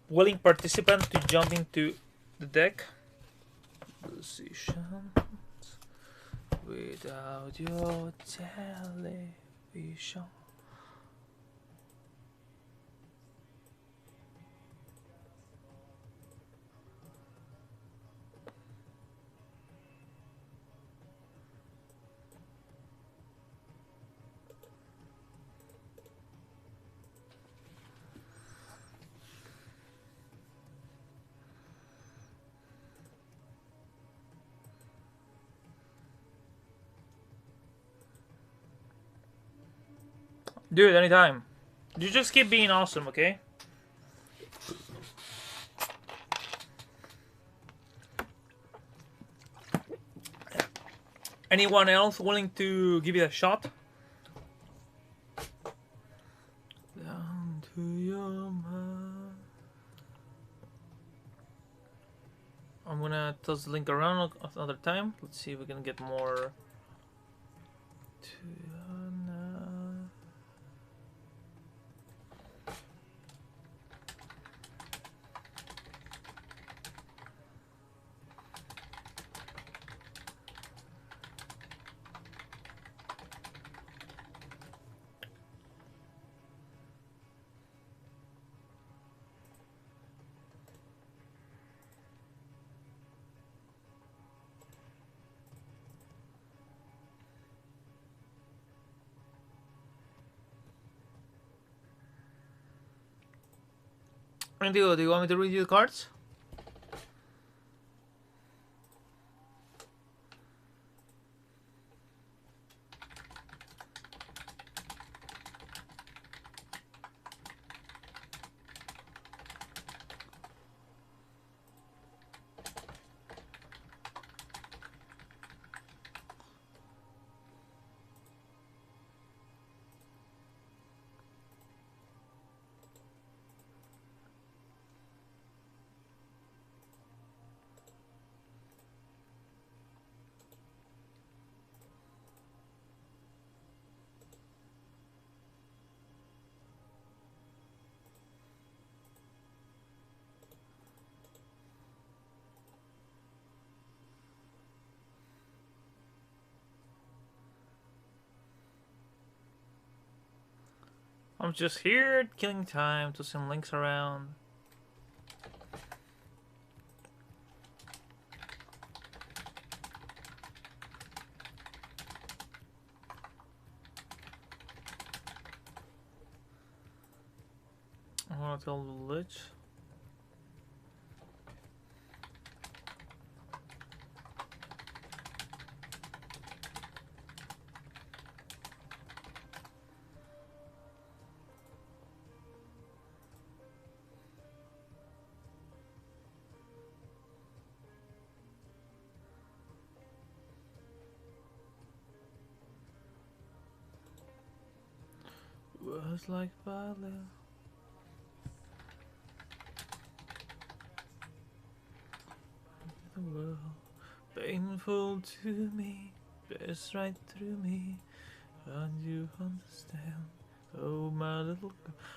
willing participant to jump into the deck? Positions without your television. Dude, anytime. You just keep being awesome, okay? Anyone else willing to give it a shot? Down to your mind. I'm gonna toss the link around another time. Let's see if we can get more. Do you want me to read you the cards? I'm just here killing time, tossing links around. I want to tell the Lich. Was like ballet. The world, pay unfold to me, pierce right through me, and you understand. Oh, my little.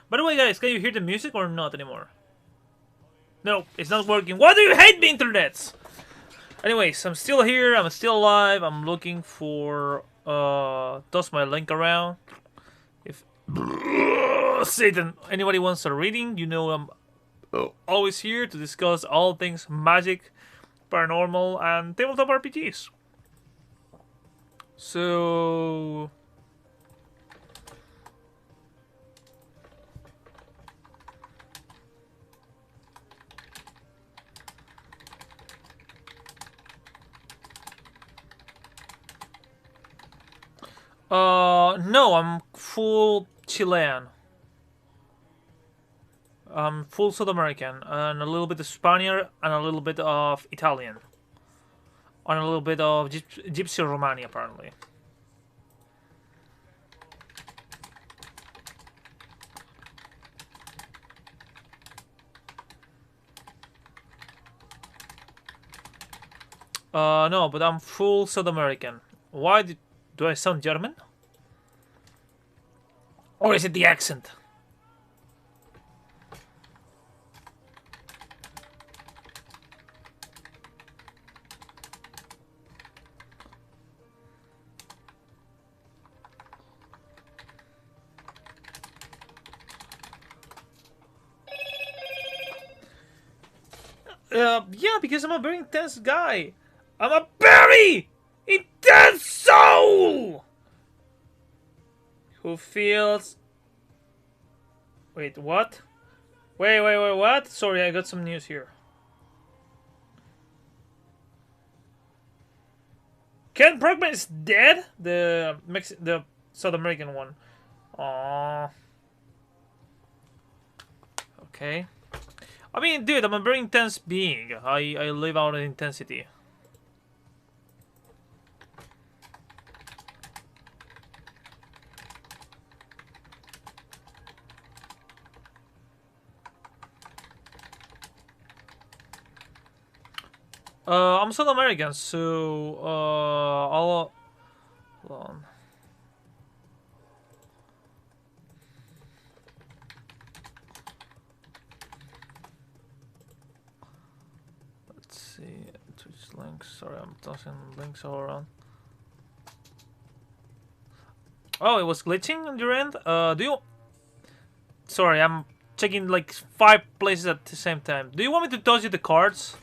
By the way, guys, can you hear the music or not anymore? No, it's not working. Why do you hate me, internets? Anyways, I'm still here. I'm still alive. I'm looking for toss my link around. If Satan, anybody wants a reading, you know I'm always here to discuss all things magic, paranormal, and tabletop RPGs. So no, I'm full Chilean. I'm full South American, and a little bit of Spaniard, and a little bit of Italian, and a little bit of Gypsy Romani, apparently. No, but I'm full South American. Why do I sound German? Or is it the accent? Yeah, because I'm a very intense guy. I'm a very intense soul who feels. Wait, what? Wait, what? Sorry, I got some news here. Ken Brockman is dead? The South American one. Aww. Okay. I mean, dude, I'm a very intense being. I live out of intensity. I'm South American, so I'll hold on. Let's see, Twitch links. Sorry, I'm tossing links all around. Oh, it was glitching on your end. Do you? Sorry, I'm checking like 5 places at the same time. Do you want me to toss you the cards?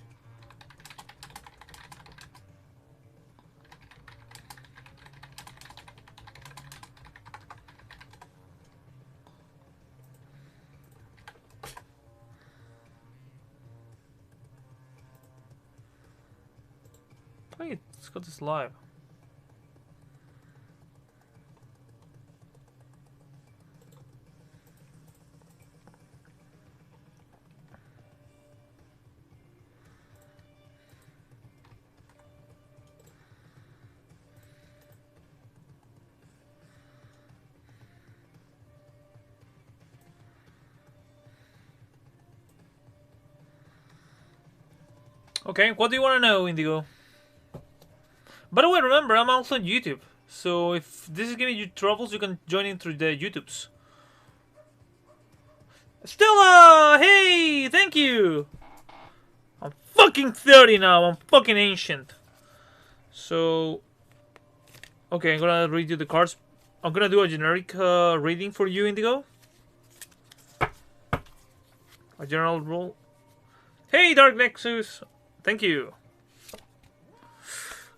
Wait, let's got this live. Okay, what do you want to know, Indigo? By the way, remember, I'm also on YouTube. So if this is giving you troubles, you can join in through the YouTubes. Stella! Hey! Thank you! I'm fucking 30 now. I'm fucking ancient. So... Okay, I'm gonna read you the cards. I'm gonna do a generic reading for you, Indigo. A general rule. Hey, Dark Nexus! Thank you.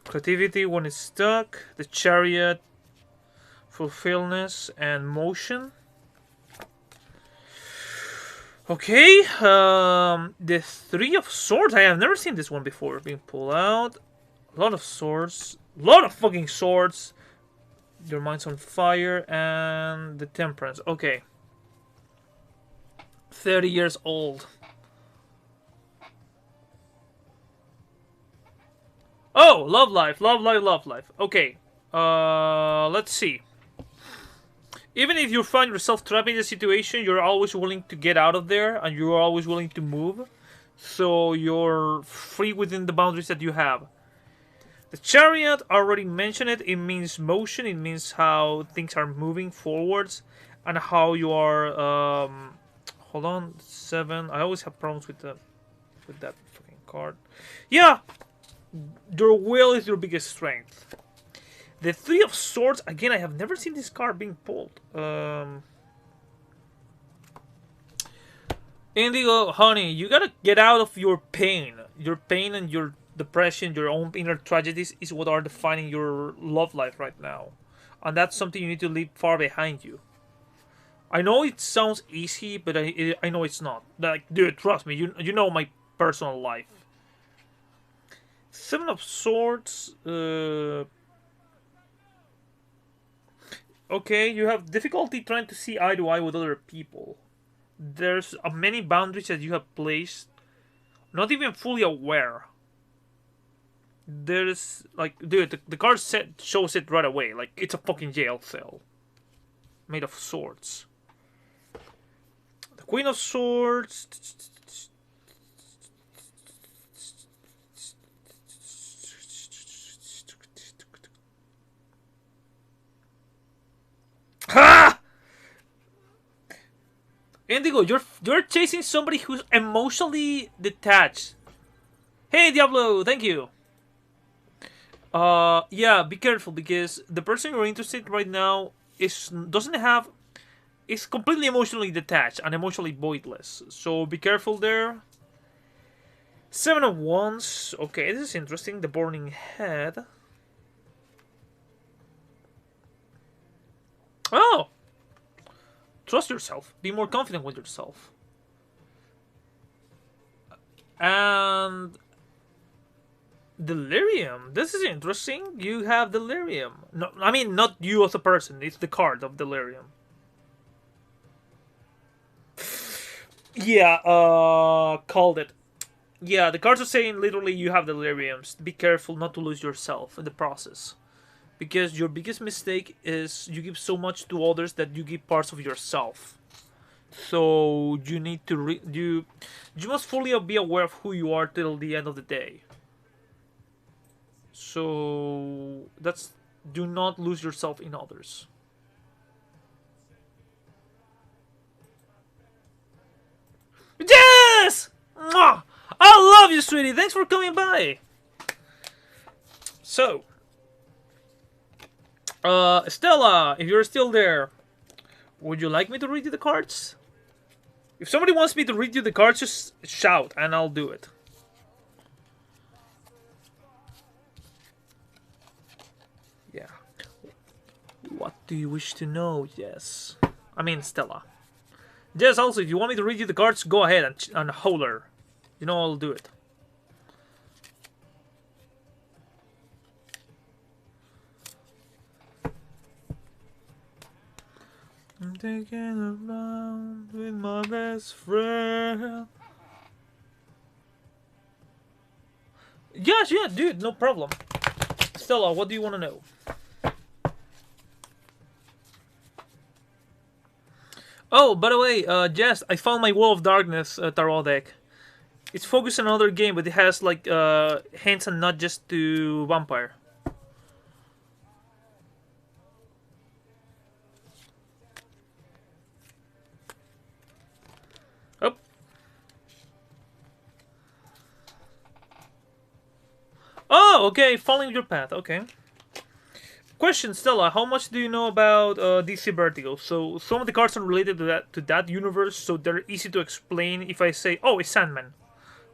Creativity when it's stuck. The Chariot. Fulfillness and motion. Okay. The Three of Swords. I have never seen this one before being pulled out. A lot of swords. A lot of fucking swords. Your mind's on fire. And the Temperance. Okay. 30 years old. Oh, love life, love life, love life. Okay, let's see. Even if you find yourself trapped in a situation, you're always willing to get out of there, and you're always willing to move. So you're free within the boundaries that you have. The Chariot, I already mentioned it. It means motion. It means how things are moving forwards, and how you are. Hold on, 7. I always have problems with that fucking card. Yeah, your will is your biggest strength. The 3 of Swords. Again, I have never seen this card being pulled. Indigo, honey, you gotta get out of your pain. Your pain and your depression, your own inner tragedies is what are defining your love life right now. And that's something you need to leave far behind you. I know it sounds easy, but I know it's not. Like, dude, trust me, you know my personal life. 7 of Swords, okay, you have difficulty trying to see eye to eye with other people. There's many boundaries that you have placed, not even fully aware. There's like, dude, the card set shows it right away. Like, it's a fucking jail cell made of swords. The Queen of Swords. Ha! Indigo, you're chasing somebody who's emotionally detached. Hey, Diablo, thank you. Yeah, be careful because the person you're interested in right now is completely emotionally detached and emotionally voidless. So be careful there. 7 of Wands. Okay, this is interesting. The Burning Head. Oh! Trust yourself. Be more confident with yourself. And Delirium. This is interesting. You have Delirium. No, I mean, not you as a person. It's the card of Delirium. Yeah, called it. Yeah, the cards are saying literally you have Deliriums. Be careful not to lose yourself in the process. Because your biggest mistake is you give so much to others that you give parts of yourself. So you need to you must fully be aware of who you are till the end of the day. So do not lose yourself in others. Yes! Mwah! I love you, sweetie. Thanks for coming by. So, Stella, if you're still there, would you like me to read you the cards? If somebody wants me to read you the cards, just shout and I'll do it. Yeah. What do you wish to know? Yes. I mean, Stella. Yes, also, if you want me to read you the cards, go ahead and holler. You know I'll do it. I'm taking a round with my best friend. Yeah, dude, no problem. Stella, what do you want to know? Oh, by the way, Jess, I found my Wall of Darkness tarot deck. It's focused on another game, but it has like hints and not just to vampire. Oh. Oh, okay, following your path. Okay. Question, Stella, how much do you know about DC Vertigo? So some of the cards are related to that universe, so they're easy to explain if I say, oh, it's Sandman,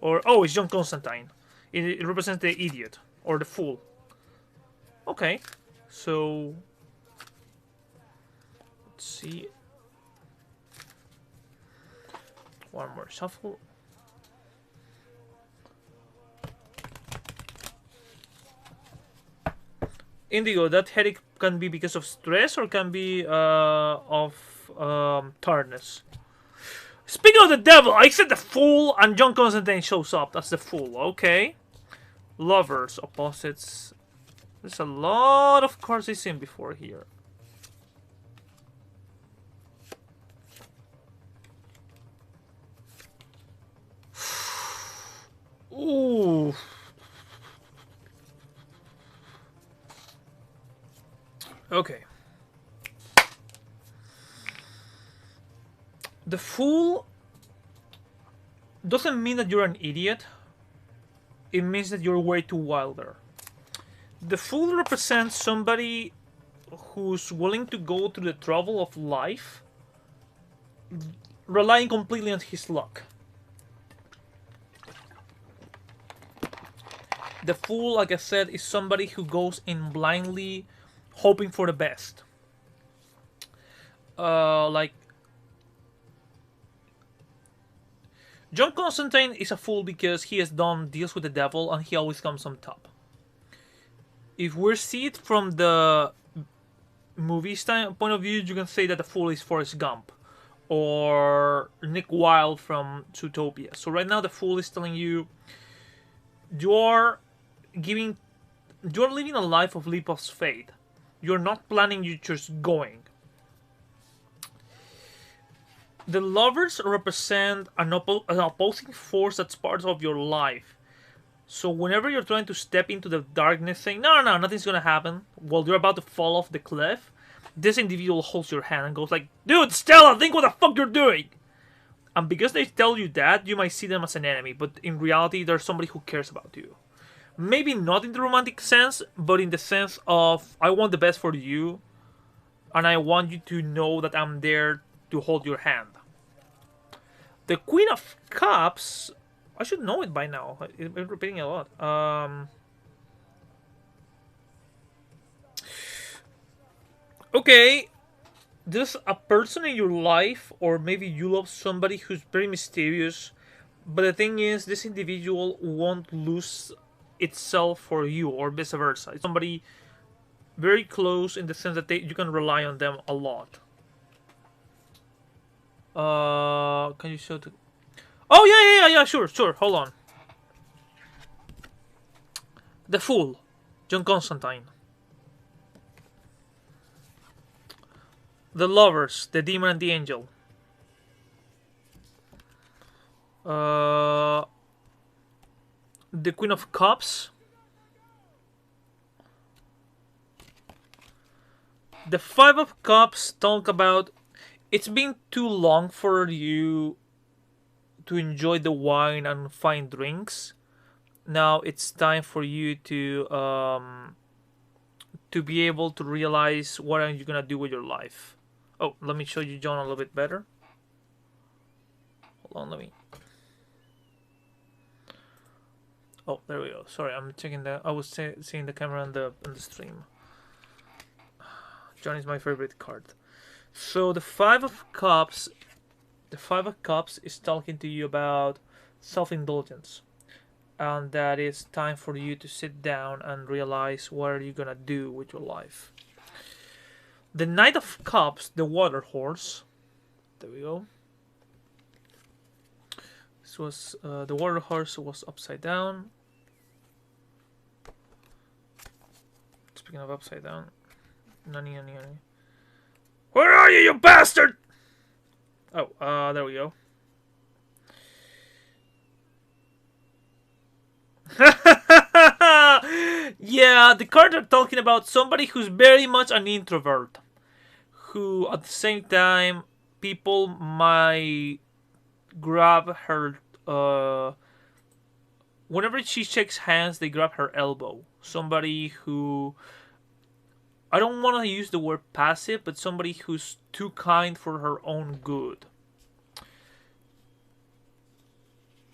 or oh, it's John Constantine. It represents the idiot or the fool. Okay, so let's see. One more shuffle. Indigo, that headache can be because of stress or can be of tiredness. Speaking of the devil, I said the fool and John Constantine shows up. That's the fool, okay. Lovers, opposites. There's a lot of cards I've seen before here. Ooh. Okay. The Fool doesn't mean that you're an idiot. It means that you're way too wilder. The Fool represents somebody who's willing to go through the trouble of life, relying completely on his luck. The Fool, like I said, is somebody who goes in blindly hoping for the best. Like John Constantine is a fool because he has done deals with the devil and he always comes on top. If we see it from the movie's point of view, you can say that the fool is Forrest Gump or Nick Wilde from Zootopia. So right now the fool is telling you you're living a life of leap of faith. You're not planning, you're just going. The Lovers represent an opposing force that's part of your life. So whenever you're trying to step into the darkness saying, no, nothing's gonna happen, while you're about to fall off the cliff, this individual holds your hand and goes like, dude, Stella, think what the fuck you're doing! And because they tell you that, you might see them as an enemy, but in reality, they're somebody who cares about you. Maybe not in the romantic sense, but in the sense of, I want the best for you, and I want you to know that I'm there to hold your hand. The Queen of Cups, I should know it by now. I've been repeating it a lot. Okay, there's a person in your life, or maybe you love somebody who's very mysterious, but the thing is, this individual won't lose itself for you, or vice versa. It's somebody very close in the sense that you can rely on them a lot. Can you show the... Oh, yeah, sure. Hold on. The Fool, John Constantine. The Lovers, the Demon and the Angel. The Queen of Cups. The Five of Cups talk about it's been too long for you to enjoy the wine and fine drinks. Now it's time for you to be able to realize what are you gonna do with your life. Oh, let me show you John a little bit better. Hold on, let me. Oh, there we go. Sorry, I'm checking that. I was seeing the camera on the stream. John is my favorite card. So the Five of Cups is talking to you about self-indulgence, and that it's time for you to sit down and realize what are you gonna do with your life. The Knight of Cups, the Water Horse. There we go. This was the Water Horse was upside down. Speaking of upside down, nani. Where are you bastard? Oh, there we go. Yeah, the cards are talking about somebody who's very much an introvert, who at the same time people might grab her whenever she shakes hands, they grab her elbow. Somebody who, I don't want to use the word passive, but somebody who's too kind for her own good.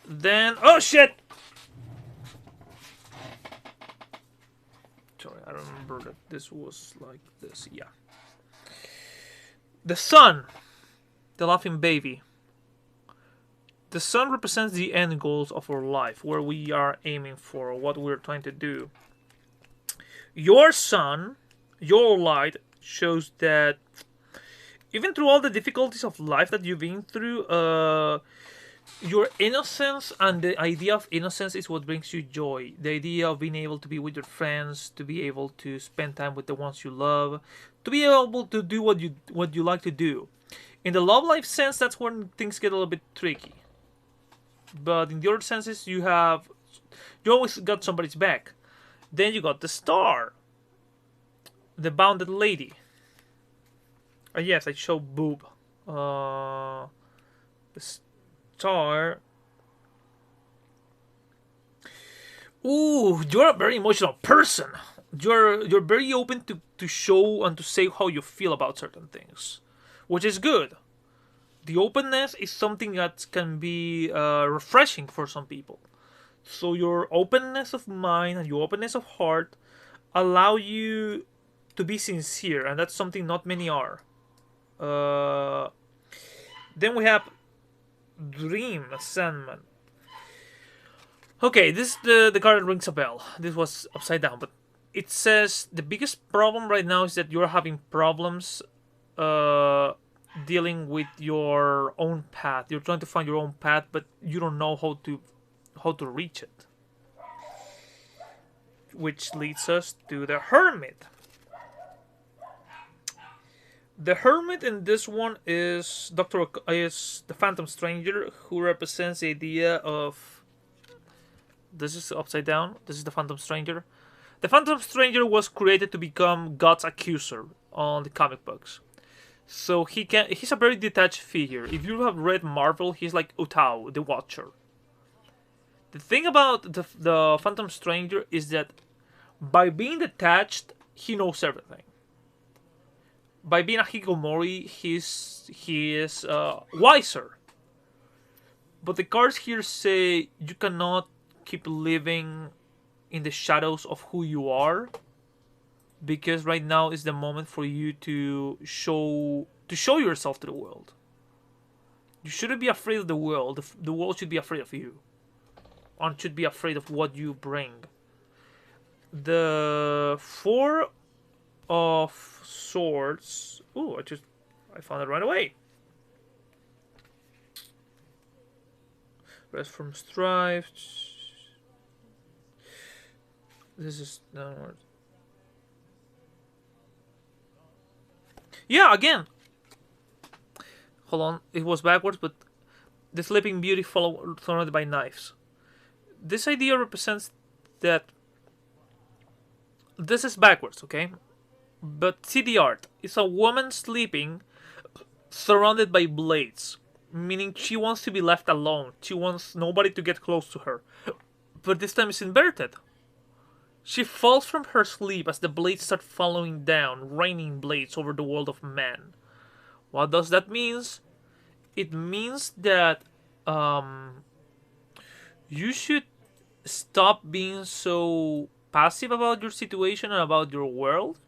Then, oh shit! Sorry, I remember that this was like this, yeah. The Sun, the Laughing Baby. The Sun represents the end goals of our life, where we are aiming for, what we're trying to do. Your sun, your light, shows that even through all the difficulties of life that you've been through, your innocence and the idea of innocence is what brings you joy. The idea of being able to be with your friends, to be able to spend time with the ones you love, to be able to do what you like to do. In the love life sense, that's when things get a little bit tricky. But in the other senses, you always got somebody's back. Then you got the Star. The Bounded Lady. Yes, I show boob. The star. Ooh, you're a very emotional person. You're very open to show and to say how you feel about certain things, which is good. The openness is something that can be refreshing for some people. So your openness of mind and your openness of heart allow you to be sincere, and that's something not many are. Uh, then we have Dream Sandman. Okay, this is the card that rings a bell. This was upside down, but it says the biggest problem right now is that you're having problems uh, dealing with your own path. You're trying to find your own path, but you don't know how to reach it. Which leads us to the Hermit. The Hermit in this one is is the Phantom Stranger, who represents the idea of this is upside down. This is the Phantom Stranger. The Phantom Stranger was created to become God's accuser on the comic books. So he's a very detached figure. If you have read Marvel, he's like Utao, the Watcher. The thing about the Phantom Stranger is that by being detached, he knows everything. By being a hikikomori, he is wiser. But the cards here say you cannot keep living in the shadows of who you are, because right now is the moment for you to show yourself to the world. You shouldn't be afraid of the world. The world should be afraid of you, and should be afraid of what you bring. The Four of Swords. Ooh, I found it right away. Rest from strife. This is downward. Yeah, again. Hold on, it was backwards, but the Sleeping Beauty surrounded by knives. This idea represents that this is backwards, okay? But see the art. It's a woman sleeping surrounded by blades, meaning she wants to be left alone. She wants nobody to get close to her. But this time it's inverted. She falls from her sleep as the blades start following down, raining blades over the world of man. What does that mean? It means that you should stop being so passive about your situation and about your world,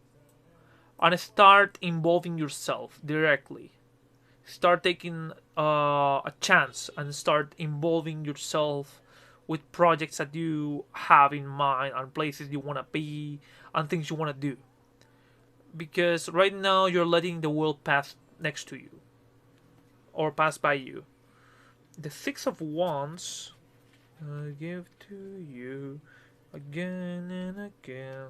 and start involving yourself directly. Start taking a chance and start involving yourself with projects that you have in mind and places you want to be and things you want to do. Because right now you're letting the world pass next to you or pass by you. The Six of Wands, I give to you again and again.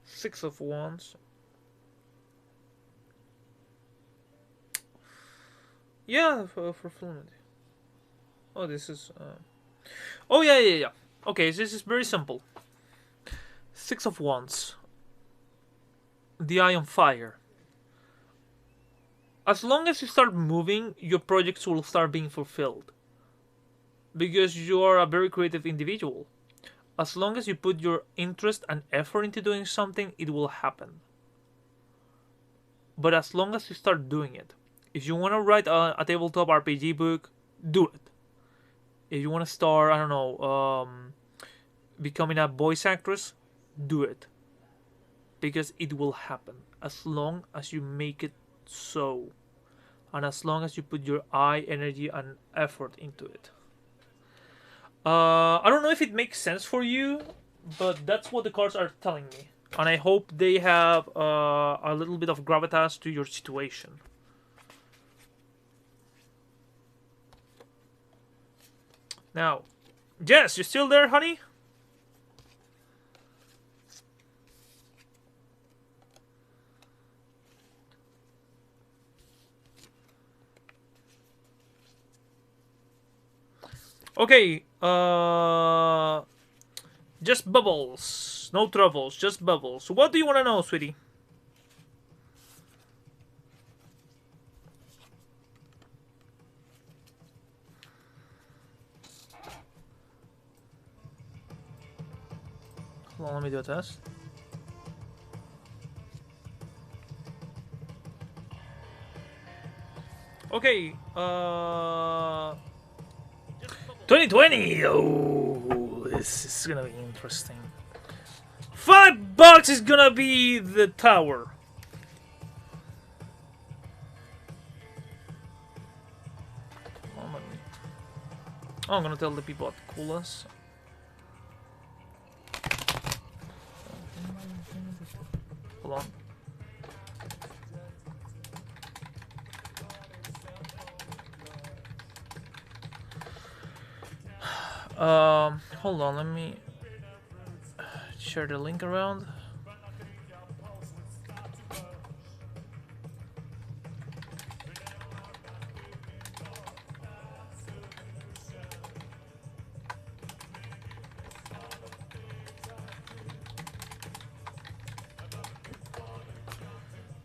Six of Wands. Yeah, for fluent. Oh, this is. Oh yeah. Okay, so this is very simple. Six of Wands. The Eye on Fire. As long as you start moving, your projects will start being fulfilled. Because you are a very creative individual. As long as you put your interest and effort into doing something, it will happen. But as long as you start doing it. If you want to write a tabletop RPG book, do it. If you want to start, I don't know, becoming a voice actress, do it. Because it will happen as long as you make it so. And as long as you put your eye, energy, and effort into it. I don't know if it makes sense for you, but that's what the cards are telling me. And I hope they have a little bit of gravitas to your situation. Now, Jess, you still there, honey? Okay, Just bubbles. No troubles, just bubbles. What do you want to know, sweetie? Hold on, let me do a test. Okay, 2020! Oh, this is gonna be interesting. $5 is gonna be the tower. Oh, I'm gonna tell the people at Coolest. Hold on. Hold on, let me share the link around.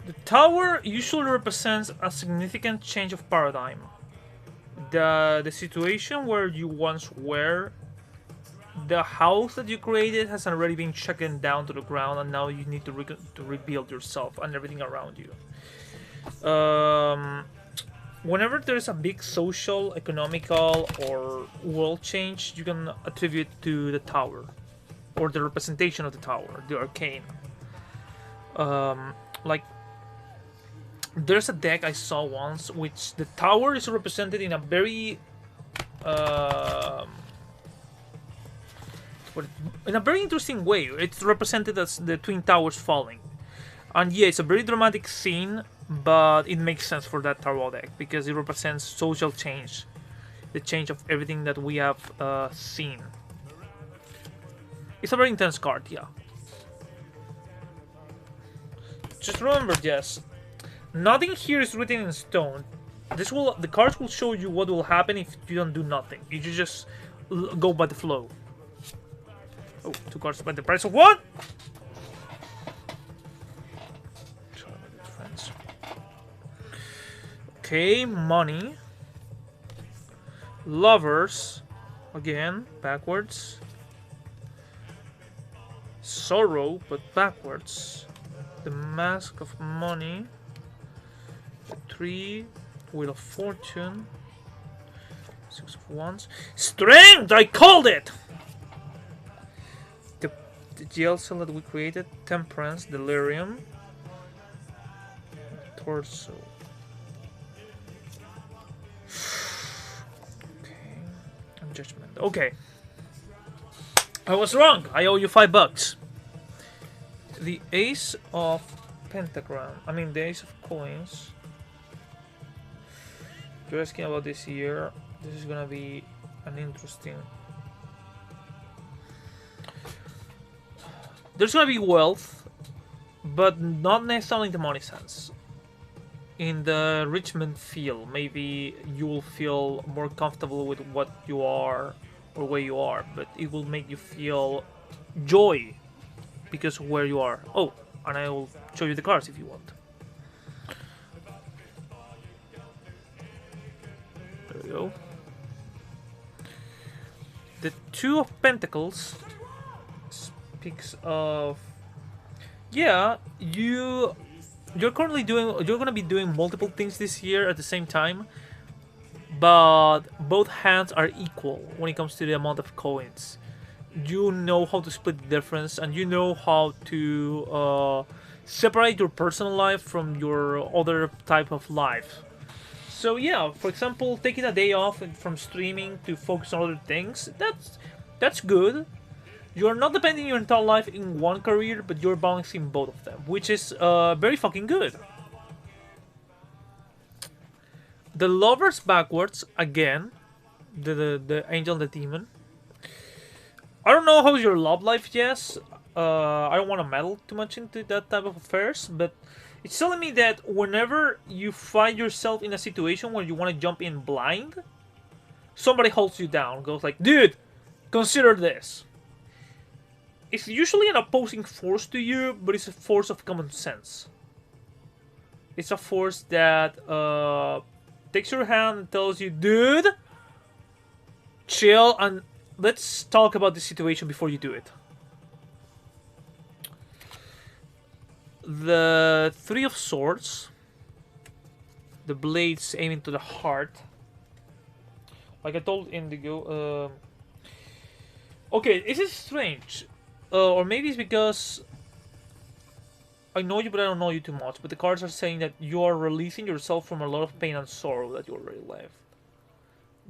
The tower usually represents a significant change of paradigm. The situation where you once were, the house that you created has already been shaken down to the ground, and now you need to rebuild yourself and everything around you. Whenever there's a big social, economical, or world change, you can attribute to the tower, or the representation of the tower, the arcane. Like, there's a deck I saw once which the tower is represented in a very interesting way. It's represented as the twin towers falling, and yeah, it's a very dramatic scene, but it makes sense for that tarot deck because it represents social change, the change of everything that we have seen. It's a very intense card, yeah. Just remember, Jess, nothing here is written in stone. The cards will show you what will happen if you don't do nothing. You just go by the flow. Oh, 2 cards by the price of 1. Okay, money. Lovers. Again, backwards. Sorrow, but backwards. The Mask of Money. 3, Wheel of Fortune, 6 of Wands, Strength! I called it! The jail cell that we created, Temperance, Delirium, Torso. Okay, and Judgment. Okay, I was wrong. I owe you $5. The Ace of Pentagram. I mean, the Ace of Coins. You're asking about this year. This is gonna be an interesting. There's gonna be wealth, but not necessarily in the money sense. In the enrichment feel, maybe you will feel more comfortable with what you are or where you are, but it will make you feel joy because of where you are. Oh, and I will show you the cards if you want. There we go. The 2 of Pentacles speaks of, yeah, you're gonna be doing multiple things this year at the same time, but both hands are equal when it comes to the amount of coins. You know how to split the difference, and you know how to separate your personal life from your other type of life. So yeah, for example, taking a day off from streaming to focus on other things, that's good. You're not depending your entire life in one career, but you're balancing both of them, which is very fucking good. The Lovers backwards, again, the angel and the demon. I don't know how's your love life, Jess. I don't want to meddle too much into that type of affairs, but it's telling me that whenever you find yourself in a situation where you want to jump in blind, somebody holds you down, goes like, dude, Consider this. It's usually an opposing force to you, but it's a force of common sense. It's a force that takes your hand and tells you, dude, chill and let's talk about the situation before you do it. The Three of Swords, the blades aiming to the heart. Like I told Indigo, okay, this is strange. Or maybe it's because I know you, but I don't know you too much. But the cards are saying that you are releasing yourself from a lot of pain and sorrow that you already left.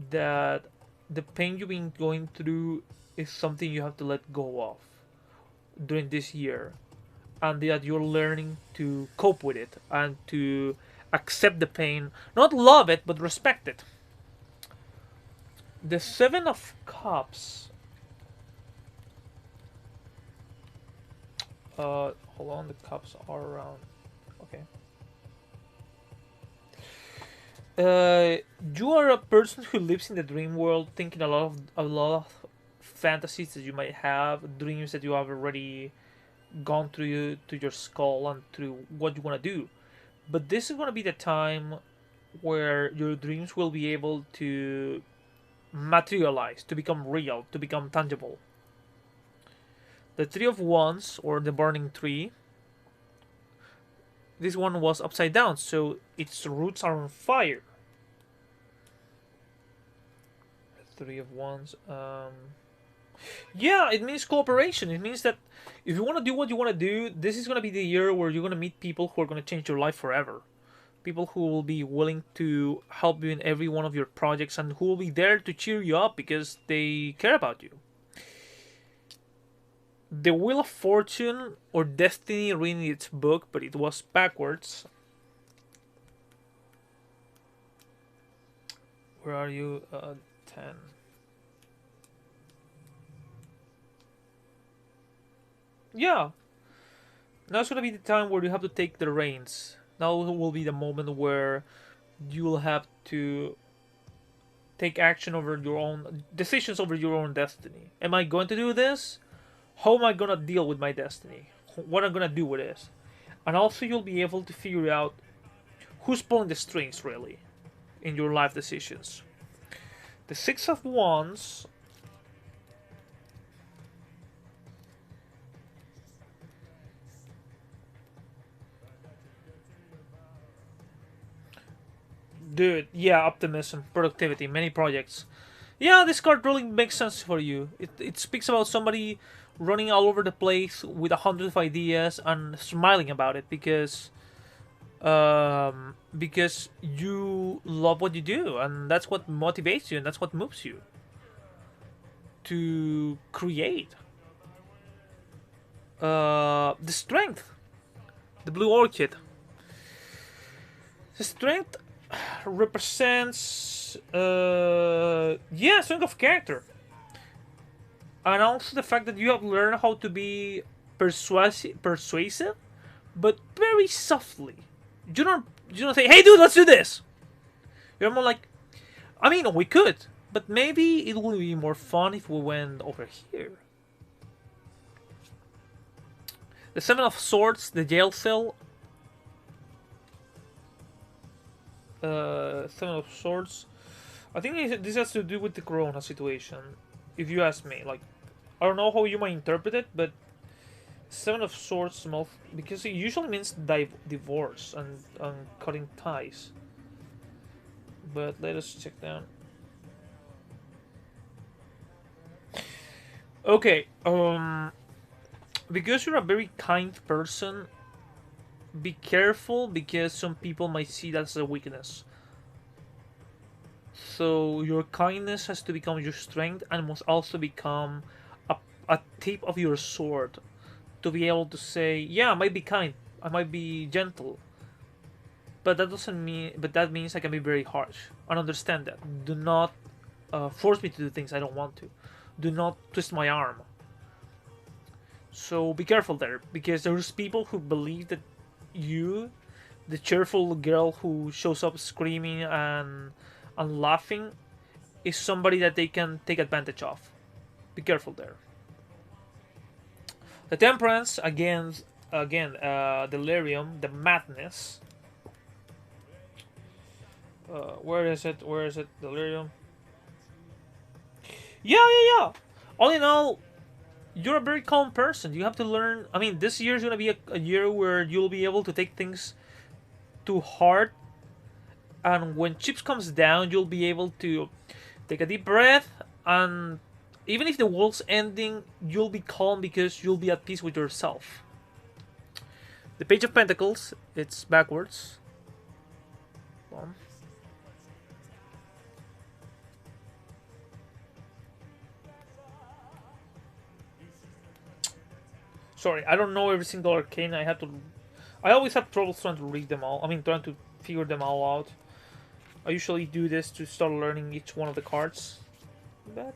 That the pain you've been going through is something you have to let go of during this year. And that you're learning to cope with it and to accept the pain. Not love it, but respect it. The Seven of Cups. Hold on, the cups are around. Okay. You are a person who lives in the dream world, thinking a lot of fantasies that you might have, dreams that you have already gone through to your skull and through what you want to do. But this is going to be the time where your dreams will be able to materialize, to become real, to become tangible. The Three of Wands, or the Burning Tree, this one was upside down, so its roots are on fire. Three of Wands. Yeah, it means cooperation. It means that if you want to do what you want to do, this is going to be the year where you're going to meet people who are going to change your life forever. People who will be willing to help you in every one of your projects and who will be there to cheer you up because they care about you. The Wheel of Fortune, or Destiny, reading its book, but it was backwards. Where are you? 10. Yeah. Now's gonna be the time where you have to take the reins. Now will be the moment where you will have to take action over your own decisions, over your own destiny. Am I going to do this? How am I gonna deal with my destiny? What I'm gonna do with this? And also you'll be able to figure out who's pulling the strings really in your life decisions. The Six of Wands. Dude, yeah, optimism, productivity, many projects. Yeah, this card really makes sense for you. It speaks about somebody running all over the place with 100 ideas and smiling about it because you love what you do and that's what motivates you and that's what moves you to create. The Strength, the Blue Orchid. The Strength represents yeah, strength of character, and also the fact that you have learned how to be persuasive, but very softly. You don't say, "Hey, dude, let's do this." You're more like, I mean, we could, but maybe it would be more fun if we went over here. The Seven of Swords, the jail cell. Seven of Swords. I think this has to do with the Corona situation. If you ask me, like, I don't know how you might interpret it, but Seven of Swords smells because it usually means divorce and cutting ties. But let us check down. Okay, because you're a very kind person, be careful because some people might see that as a weakness. So your kindness has to become your strength and must also become a tip of your sword to be able to say, yeah, I might be kind, I might be gentle, but that doesn't mean. But that means I can be very harsh. And understand that. Do not force me to do things I don't want to. Do not twist my arm. So be careful there, because there's people who believe that you, the cheerful girl who shows up screaming and laughing, is somebody that they can take advantage of Be careful there. The Temperance, again, Delirium, the Madness. Where is it? Where is it? Delirium. Yeah. All in all, you're a very calm person. You have to learn. I mean, this year is gonna be a year where you'll be able to take things to heart, and when chips comes down, you'll be able to take a deep breath, and even if the world's ending, you'll be calm because you'll be at peace with yourself. The Page of Pentacles, it's backwards. Sorry, I don't know every single arcane. I always have trouble trying to read them all. I mean, trying to figure them all out. I usually do this to start learning each one of the cards. But,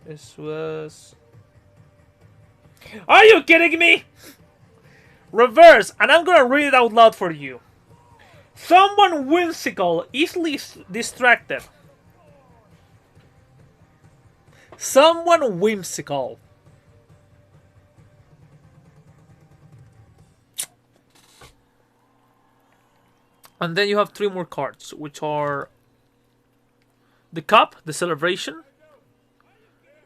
this was... Are you kidding me? Reverse, and I'm gonna read it out loud for you. Someone whimsical, easily distracted. Someone whimsical. And then you have 3 more cards, which are the Cup, the Celebration.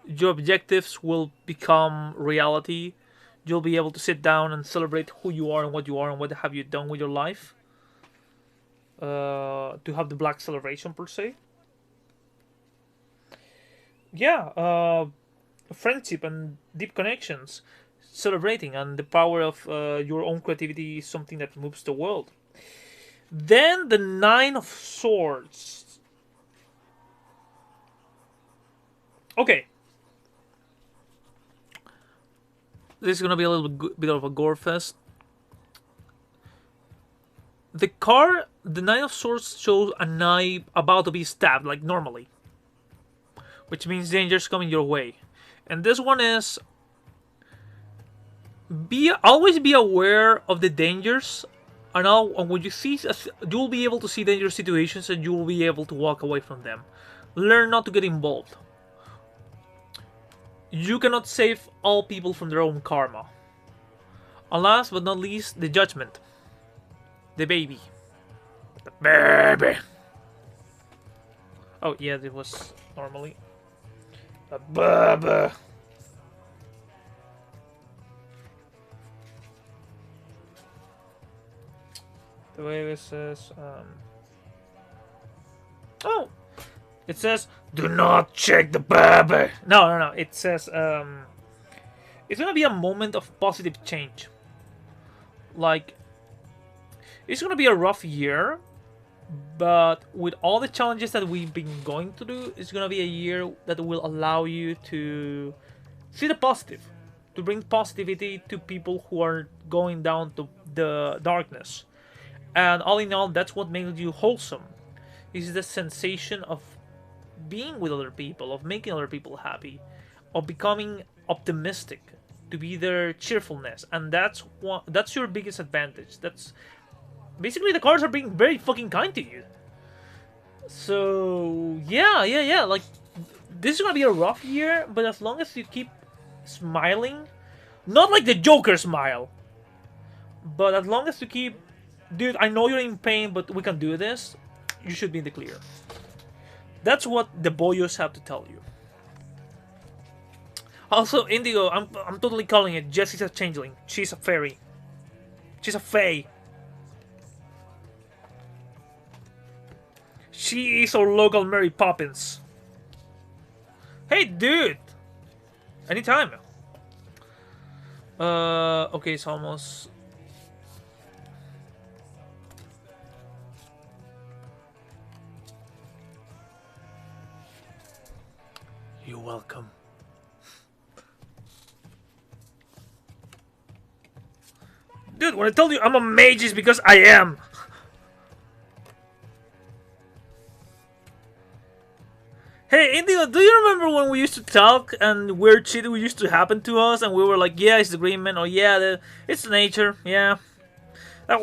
Your objectives will become reality. You'll be able to sit down and celebrate who you are and what have you done with your life. To have the Black Celebration per se. Yeah, friendship and deep connections. Celebrating, and the power of your own creativity is something that moves the world. Then the 9 of Swords. Okay. This is going to be a little bit of a gore fest. The card, the 9 of Swords, shows a knife about to be stabbed, like normally. Which means danger's coming your way. And this one is... always be aware of the dangers. And when you see, you'll be able to see dangerous situations and you will be able to walk away from them. Learn not to get involved. You cannot save all people from their own karma. And last but not least, the Judgment. The baby. The baby. Oh, yeah, it was normally. The baby. The way this says, oh! It says, do not check the baby! No. It says, it's gonna be a moment of positive change. Like, it's gonna be a rough year, but with all the challenges that we've been going through, it's gonna be a year that will allow you to see the positive. To bring positivity to people who are going down to the darkness. And all in all, that's what makes you wholesome. Is the sensation of being with other people, of making other people happy, of becoming optimistic, to be their cheerfulness, and that's your biggest advantage. That's basically the cards are being very fucking kind to you. So yeah. Like, this is gonna be a rough year, but as long as you keep smiling, not like the Joker smile, but as long as you keep, dude, I know you're in pain, but we can do this, you should be in the clear. That's what the boyos have to tell you. Also, Indigo, I'm totally calling it. Jessie's a changeling. She's a fairy. She's a fae. She is our local Mary Poppins. Hey, dude! Anytime. Okay, it's almost... You're welcome. Dude, when I told you I'm a mage, it's because I am. Hey, Indigo, do you remember when we used to talk and weird shit used to happen to us and we were like, yeah, it's agreement, or yeah, it's nature, yeah.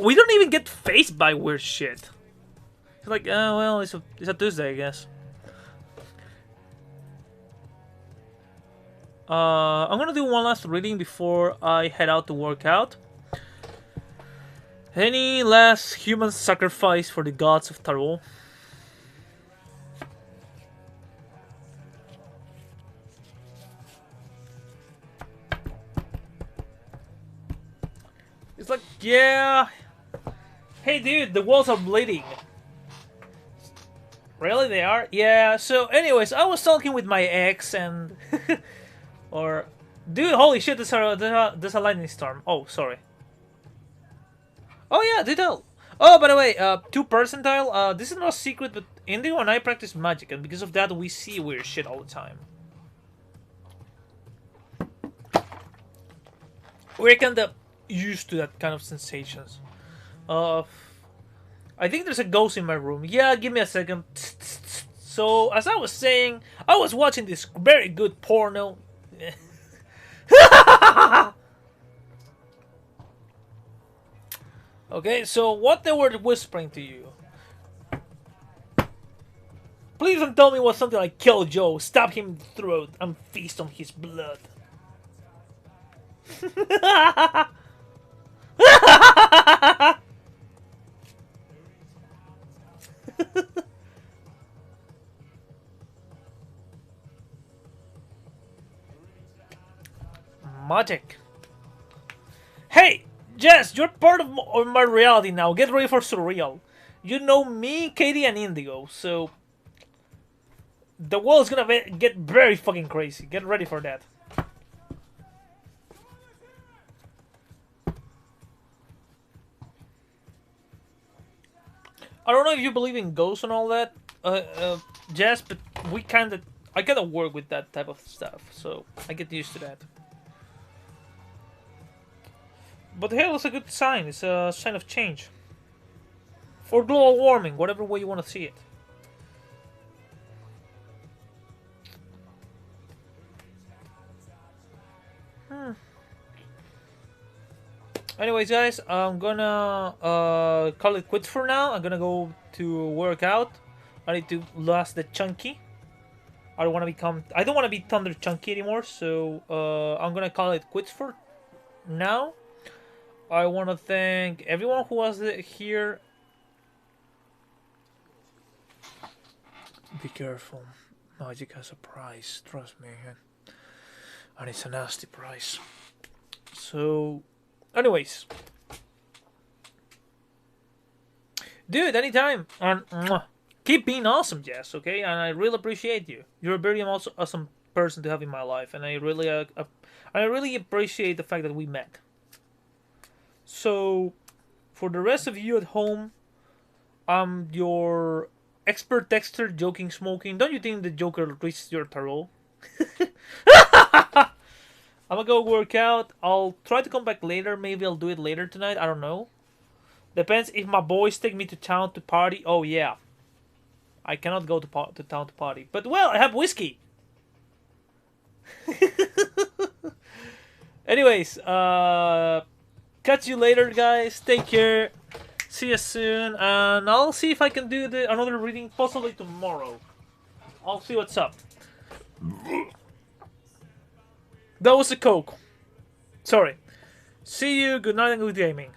We don't even get faced by weird shit. It's like, oh, well, it's a Tuesday, I guess. I'm gonna do one last reading before I head out to work out. Any last human sacrifice for the gods of Tarot? It's like, yeah. Hey dude, the walls are bleeding. Really, they are? Yeah, so anyways, I was talking with my ex and... or... Dude, holy shit, there's a lightning storm. Oh, sorry. Oh yeah, detail. Oh, by the way, 2 percentile, this is not a secret, but Indigo and I practice magic, and because of that, we see weird shit all the time. We're kinda used to that kind of sensations. I think there's a ghost in my room. Yeah, give me a second. So, as I was saying, I was watching this very good porno. Okay, so what they were whispering to you? Please don't tell me it was something like kill Joe, stab him in the throat, and feast on his blood. Magic. Hey, Jess, you're part of my reality now. Get ready for surreal. You know me, Katie, and Indigo, so the world's gonna get very fucking crazy. Get ready for that. I don't know if you believe in ghosts and all that, Jess, but I kinda work with that type of stuff, so I get used to that. But hell, it's a good sign. It's a sign of change. Or global warming, whatever way you want to see it. Anyways, guys, I'm gonna call it quits for now. I'm gonna go to work out. I need to lose the chunky. I don't want to be Thunder Chunky anymore. So I'm gonna call it quits for now. I want to thank everyone who was here. Be careful. Magic has a price. Trust me. And it's a nasty price. So, anyways. Dude, anytime. And keep being awesome, Jess, okay? And I really appreciate you. You're a very awesome person to have in my life. And I really appreciate the fact that we met. So, for the rest of you at home, I'm your expert texter, joking, smoking. Don't you think the Joker reached your tarot? I'm gonna go work out. I'll try to come back later. Maybe I'll do it later tonight. I don't know. Depends if my boys take me to town to party. Oh, yeah. I cannot go to town to party. But, well, I have whiskey. Anyways, catch you later, guys. Take care. See you soon. And I'll see if I can do another reading possibly tomorrow. I'll see what's up. That was a Coke. Sorry. See you. Good night and good gaming.